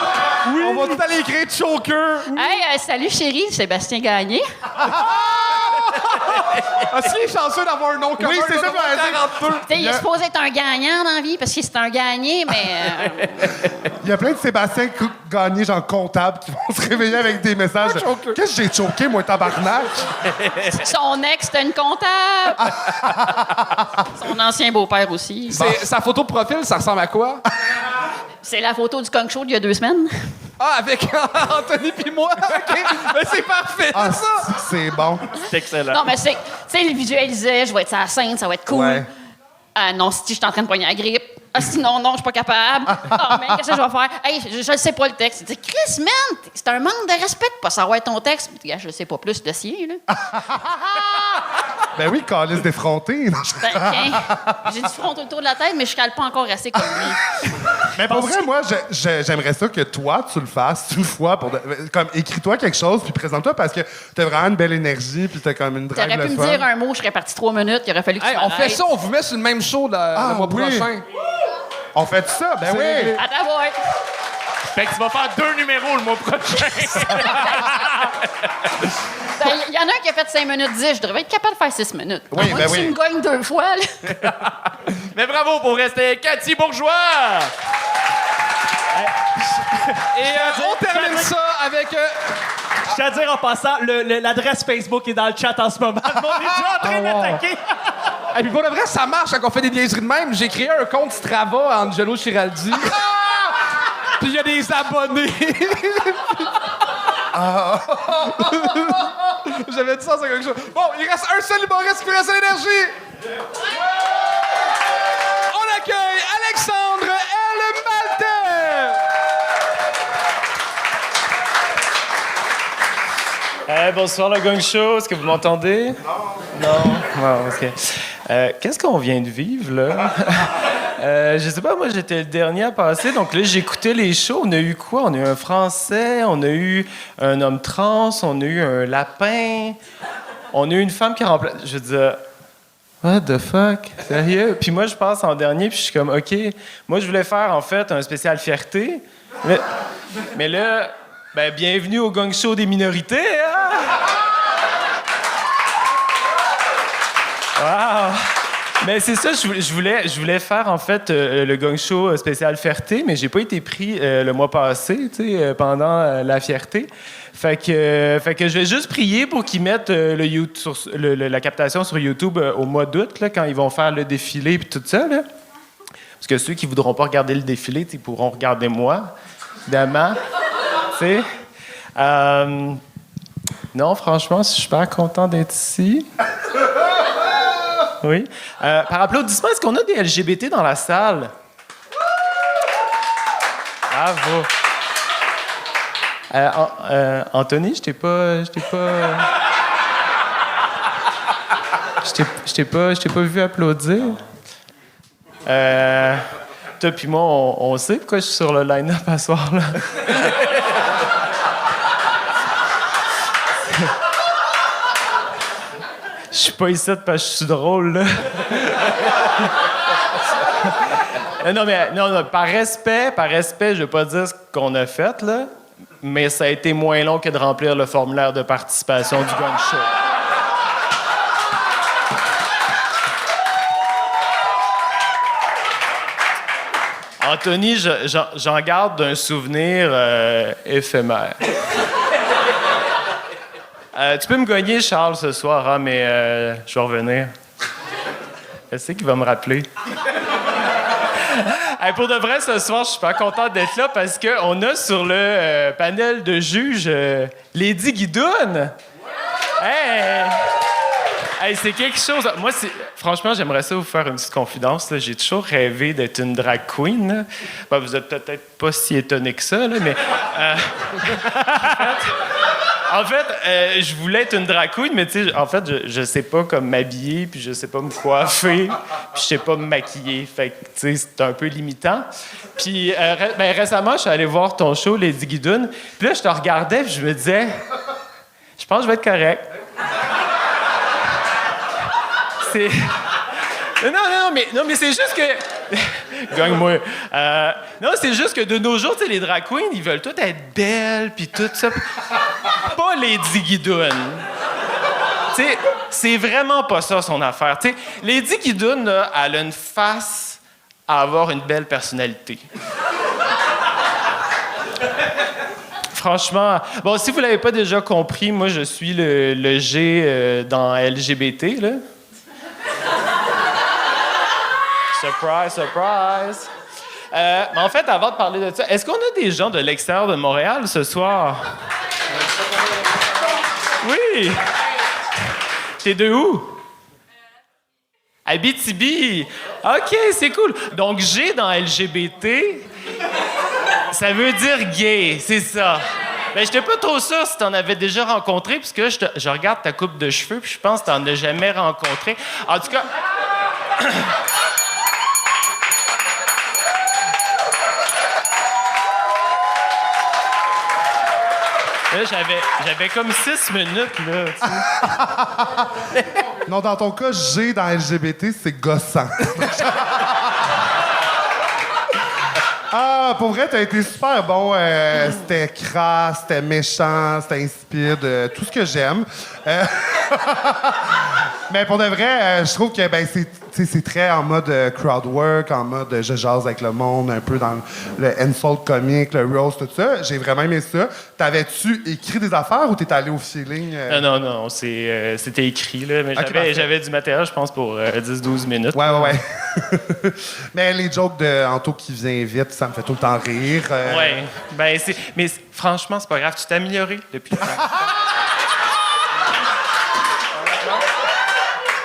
B: Oui! On va tout aller écrire « Choker ».
O: Hey, salut chérie, Sébastien Gagné.
B: Ah, si, il est chanceux d'avoir un nom commun.
C: Oui, c'est ça,
B: 42.
O: Il est supposé être un gagnant dans la vie parce que c'est un gagné, mais.
C: Il y a plein de Sébastien Gagné, genre comptables, qui vont se réveiller avec des messages. Qu'est-ce que j'ai choqué, moi, tabarnak?
O: Son ex, c'était une comptable. Son ancien beau-père aussi.
B: Sa photo de profil, ça ressemble à quoi?
O: C'est la photo du Gong Show d'il y a 2 semaines.
B: Ah, avec Anthony puis moi? OK. Mais c'est parfait, ça!
C: C'est bon.
E: C'est excellent.
O: Non, mais tu sais, il visualisait, je vais être sur la scène, ça va être cool.
C: Ouais.
O: Non, si je suis en train de poigner la grippe. Ah, sinon, non, je suis pas capable. Ah, mais qu'est-ce que je vais faire? Hey, je ne sais pas le texte. Il dit, Chris, man, c'est un manque de respect de pas savoir ton texte. Je ne sais pas plus le sien, là.
C: Ben oui, calice d'effronté.
O: J'ai du front autour de la tête, mais je cale pas encore assez comme lui.
C: Mais pour vrai, moi, j'aimerais ça que toi, tu le fasses une fois. Comme, écris-toi quelque chose, puis présente-toi, parce que t'as vraiment une belle énergie, puis t'as comme une drague
O: T'aurais pu
C: le
O: me
C: fun.
O: dire un mot, je serais parti 3 minutes, il aurait fallu que tu
B: On fait ça, on vous met sur le même show le mois prochain.
C: On fait ça? Ben oui!
O: Attends, ouais.
E: Fait que tu vas faire 2 numéros le mois prochain.
O: Il y en a un qui a fait 5 minutes 10. Je devrais être capable de faire 6 minutes.
C: Oui,
O: Moi,
C: ben
O: si
C: oui.
O: tu me gagnes 2 fois, là.
E: Mais bravo pour rester Cathy Bourgeois!
B: Et on termine ça avec...
G: Je tiens à dire en passant, l'adresse Facebook est dans le chat en ce moment. Le monde est déjà en train d'attaquer.
B: Et puis pour le vrai, ça marche quand on fait des niaiseries de même. J'ai créé un compte Strava à Angelo Chiraldi. Puis il y a des abonnés. J'avais dit ça, c'est quelque chose. Bon, il reste un seul humoriste qui reste à l'énergie. On accueille Alexandre L. Maltais.
P: Bonsoir, le Gong Show. Est-ce que vous m'entendez? Non. Non? OK. Qu'est-ce qu'on vient de vivre, là? Je sais pas, moi, j'étais le dernier à passer. Donc là, j'écoutais les shows. On a eu quoi? On a eu un Français, on a eu un homme trans, on a eu un lapin, on a eu une femme qui remplace... Je veux dire... What the fuck? Sérieux? Puis moi, je passe en dernier, puis je suis comme, OK. Moi, je voulais faire, en fait, un spécial fierté. Mais là... Ben, bienvenue au Gong Show des minorités, hein? Wow! Mais c'est ça, je voulais faire, en fait, le Gong Show spécial fierté, mais j'ai pas été pris le mois passé, tu sais, pendant la fierté. Fait que je vais juste prier pour qu'ils mettent la captation sur YouTube au mois d'août, là, quand ils vont faire le défilé et tout ça, là. Parce que ceux qui voudront pas regarder le défilé, ils pourront regarder moi, évidemment. Tu sais? Non, franchement, je suis super content d'être ici. Oui. Par applaudissement, est-ce qu'on a des LGBT dans la salle? Bravo. Anthony, je t'ai pas vu applaudir. Toi puis moi, on sait pourquoi je suis sur le line-up à ce soir-là. Je suis pas ici parce que je suis drôle, là. Non, par respect, je veux pas dire ce qu'on a fait, là, mais ça a été moins long que de remplir le formulaire de participation du Gong Show. Anthony, j'en garde un souvenir éphémère. Tu peux me gagner, Charles, ce soir, hein, mais je vais revenir. Qu'est-ce qu'il va me rappeler? Hey, pour de vrai, ce soir, je suis pas content d'être là parce qu'on a sur le panel de juges Lady Guidoune. Hey! Hey, c'est quelque chose. Moi, franchement, j'aimerais ça vous faire une petite confidence. Là. J'ai toujours rêvé d'être une drag queen. Là. Ben, vous êtes peut-être pas si étonné que ça, là, mais. En fait, je voulais être une drag queen, mais tu sais, en fait, je sais pas comme m'habiller, puis je sais pas me coiffer, puis je sais pas me maquiller. Fait que, tu sais, c'est un peu limitant. Puis récemment, je suis allé voir ton show, Lady Guidoune. Puis là, je te regardais, puis je me disais, je pense que je vais être correct. C'est... Non, mais c'est juste que... Gagne-moi. Non, c'est juste que de nos jours, tu sais, les drag queens, ils veulent toutes être belles, puis tout ça. Pas Lady Guidoune. Tu sais, c'est vraiment pas ça, son affaire. Tu sais, Lady Guidoune, là, elle a une face à avoir une belle personnalité. Franchement, bon, si vous l'avez pas déjà compris, moi, je suis le G dans LGBT, là. Surprise, surprise. Mais en fait, avant de parler de ça, est-ce qu'on a des gens de l'extérieur de Montréal ce soir? Oui! T'es de où? Abitibi. OK, c'est cool. Donc, G dans LGBT, ça veut dire gay, c'est ça. Ben, j'étais pas trop sûr si t'en avais déjà rencontré, puisque je regarde ta coupe de cheveux, puis je pense que t'en as jamais rencontré. En tout cas... Là, j'avais comme 6 minutes, là, tu sais.
C: Non, dans ton cas, G dans LGBT, c'est gossant. Ah, pour vrai, t'as été super bon. C'était crasse, c'était méchant, c'était insipide, tout ce que j'aime. Mais pour de vrai, je trouve que ben, c'est très en mode crowd work, en mode je jase avec le monde, un peu dans le insult comique, le roast, tout ça. J'ai vraiment aimé ça. T'avais-tu écrit des affaires ou t'es allé au feeling?
P: Non, c'était écrit, là. Mais j'avais du matériel, je pense, pour 10-12 minutes.
C: Ouais. Mais les jokes de Anto qui vient vite, ça me fait tout le temps rire.
P: Ouais. Ben, mais franchement, c'est pas grave. Tu t'es amélioré depuis le temps.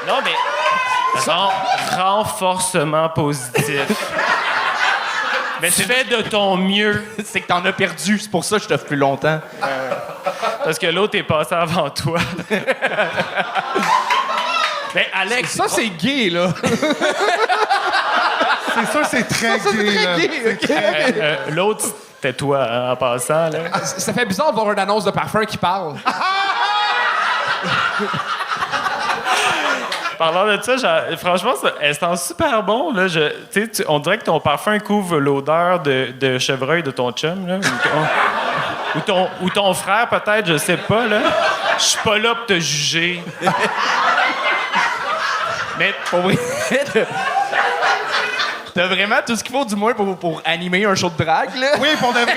P: Non, mais renforcement positif. Mais tu fais de ton mieux.
E: C'est que t'en as perdu, c'est pour ça que je t'offre plus longtemps.
P: Parce que l'autre est passé avant toi. Mais Alex...
B: Ça, c'est gay, là.
C: C'est sûr, c'est très gay.
P: L'autre, c'était toi, hein, en passant. Là.
B: Ça fait bizarre de voir une annonce de parfum qui parle.
P: Parlant de ça, franchement, elle sent super bon. Là. On dirait que ton parfum couvre l'odeur de chevreuil de ton chum. Là, ou ton frère, peut-être, je sais pas. Je suis pas là pour te juger.
E: Mais pour vrai, t'as vraiment tout ce qu'il faut, du moins, pour animer un show de drague, là.
C: Oui, pour de vrai.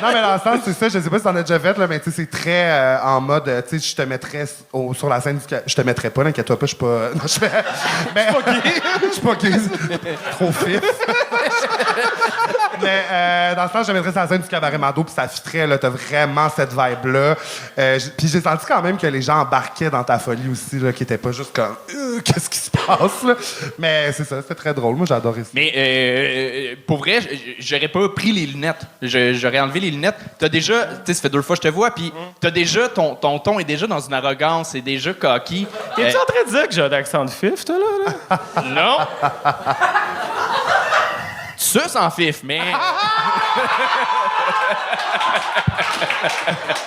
C: Non, mais dans le sens, c'est ça, je sais pas si t'en as déjà fait, là, mais tu sais, c'est très en mode, tu sais, je te mettrais sur la scène du... Je te mettrais pas, inquiète-toi pas, je suis pas... Non, je suis pas gay. Je suis pas gay. Trop fif. Mais dans le sens, je te mettrais sur la scène du Cabaret Mado, puis ça fitterait, là, t'as vraiment cette vibe-là. Puis j'ai senti quand même que les gens embarquaient dans ta folie aussi, là, qui étaient pas juste comme, qu'est-ce qui se passe, là? Mais c'est ça, c'était très drôle. Moi, j'ai adoré ça.
E: Mais pour vrai, j'aurais pas pris les lunettes. J'aurais enlevé les lunettes. T'as déjà, tu sais, ça fait 2 fois que je te vois, puis t'as déjà, ton ton est déjà dans une arrogance, c'est déjà cocky.
P: T'es-tu en train de dire que j'ai un accent de fif, toi, là?
E: Non! Tu suces en fif, mais...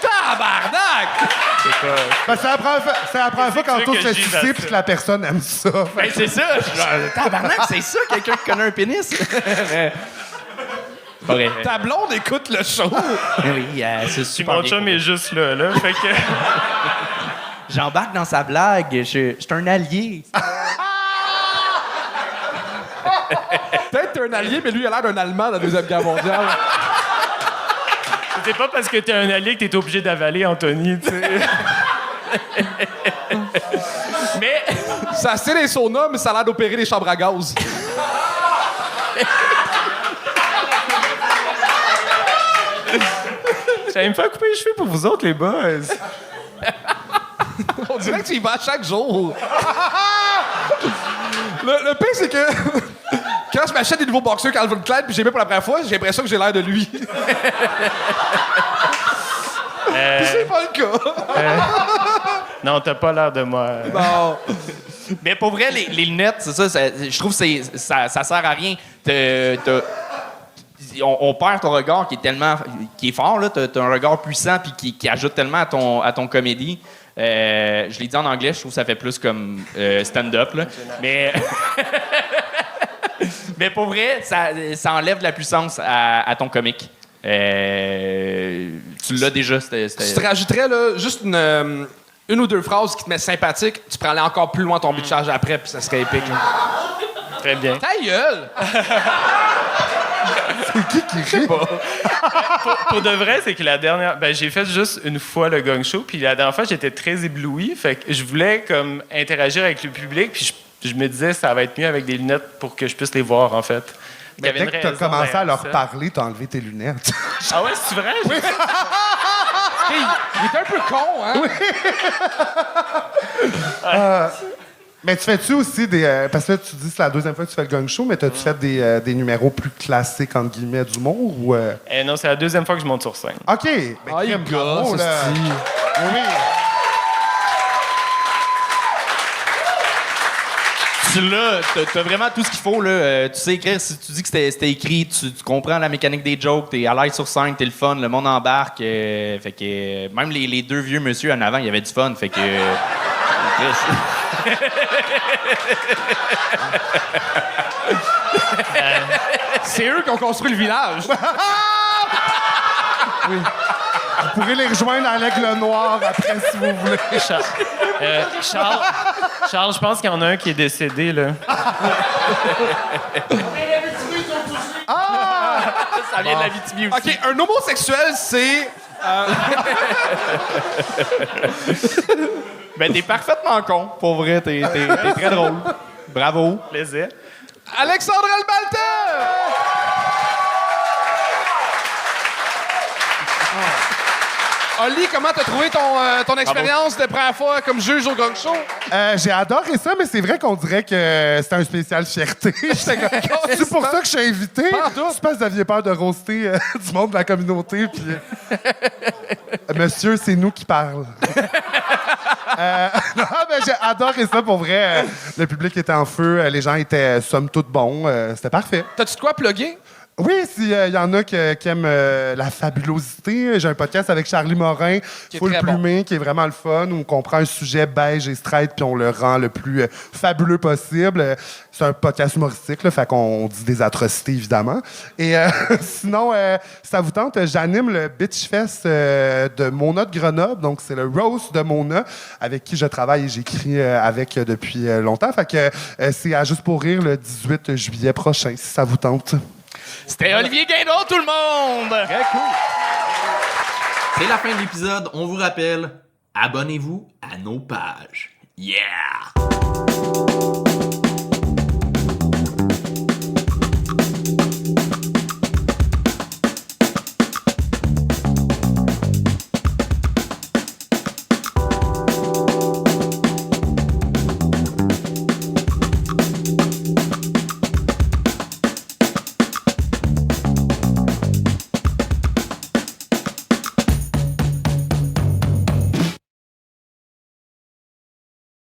E: Tabarnak!
C: Ben, c'est la première fois quand on se fait sucer puis que la personne aime ça.
E: Ben, c'est ça! Tabarnak, c'est ça, quelqu'un qui connaît un pénis? Okay.
B: Ta blonde écoute le show.
E: Oui, c'est super.
P: Mon chum est juste là, fait que...
E: J'embarque dans sa blague, je suis un allié.
B: Peut-être t'es un allié, mais lui, il a l'air d'un Allemand de la Deuxième Guerre mondiale.
P: C'est pas parce que t'es un allié que t'es obligé d'avaler, Anthony, tu sais.
B: Mais ça c'est les saunas, mais ça a l'air d'opérer les chambres à gaz.
P: J'allais me faire couper les cheveux pour vous autres, les boys.
B: On dirait que tu y vas chaque jour. Le pire, c'est que quand je m'achète des nouveaux boxeurs Calvin Klein puis j'ai mis pour la première fois, j'ai l'impression que j'ai l'air de lui. Puis c'est pas le cas.
P: Non, t'as pas l'air de moi.
B: Non.
E: Mais pour vrai, les lunettes, c'est ça, je trouve que ça sert à rien. On perd ton regard qui est fort, là. T'as un regard puissant puis qui ajoute tellement à ton comédie. Je l'ai dit en anglais, je trouve que ça fait plus comme stand-up, là. Mais... Mais pour vrai, ça enlève de la puissance à ton comique. Tu l'as déjà.
B: Tu te rajouterais là, juste une ou deux phrases qui te mettent sympathique, tu pourrais aller encore plus loin ton bitchage après, puis ça serait épique. Là.
P: Très bien.
B: Ta gueule!
C: C'est qui rit?
P: Pour de vrai, c'est que la dernière... Ben, j'ai fait juste une fois le gong show, puis la dernière fois, j'étais très ébloui. Fait que je voulais comme interagir avec le public, puis je me disais ça va être mieux avec des lunettes pour que je puisse les voir, en fait.
C: Mais dès que t'as commencé à leur parler, t'as enlevé tes lunettes.
P: Ah ouais, c'est vrai?
C: Oui.
B: Il est un peu con, hein?
C: Oui. Mais tu fais-tu aussi des... parce que là, tu dis que c'est la deuxième fois que tu fais le gong show, mais t'as-tu fait des numéros plus classiques, entre guillemets, d'humour ou...
P: Non, c'est la deuxième fois que je monte sur scène.
C: OK. Ben,
B: il gosse,
C: là. Oui.
E: T'as vraiment tout ce qu'il faut, là. Tu sais écrire, si tu dis que c'était écrit, tu comprends la mécanique des jokes, t'es à l'aise sur scène, t'es le fun, le monde embarque. Fait que même les deux vieux monsieur en avant, il y avait du fun. Fait que...
B: c'est eux qui ont construit le village.
C: Oui. Vous pourrez les rejoindre avec le noir après, si vous voulez.
P: Charles, je pense qu'il y en a un qui est décédé, là.
C: Ah!
E: Ça vient de la Vitimie aussi.
B: OK, un homosexuel, c'est...
E: Ben, t'es parfaitement con. Pour vrai, t'es très drôle. Bravo.
P: Plaisir.
B: Alexandre Albalta! Oli, comment t'as trouvé ton expérience de première fois comme juge au gong show?
C: J'ai adoré ça, mais c'est vrai qu'on dirait que c'était un spécial fierté. C'est pour ça que je suis invité. C'est parce que vous aviez peur de roaster du monde de la communauté. Puis, monsieur, c'est nous qui parlons. Non, mais j'ai adoré ça pour vrai. Le public était en feu, les gens étaient somme toute bons. C'était parfait.
B: T'as-tu de quoi plugger?
C: Oui, s'il y en a qui aiment la fabulosité, j'ai un podcast avec Charlie Morin, Full Plumé, qui est vraiment le fun, où on prend un sujet beige et straight puis on le rend le plus fabuleux possible. C'est un podcast humoristique, là, fait qu'on dit des atrocités, évidemment. Et sinon, ça vous tente, j'anime le Bitch Fest de Mona de Grenoble, donc c'est le roast de Mona, avec qui je travaille et j'écris avec depuis longtemps. Fait que c'est à Juste pour rire le 18 juillet prochain, si ça vous tente.
E: C'était Olivier Guindon, tout le monde!
A: Très cool. C'est la fin de l'épisode. On vous rappelle, abonnez-vous à nos pages. Yeah!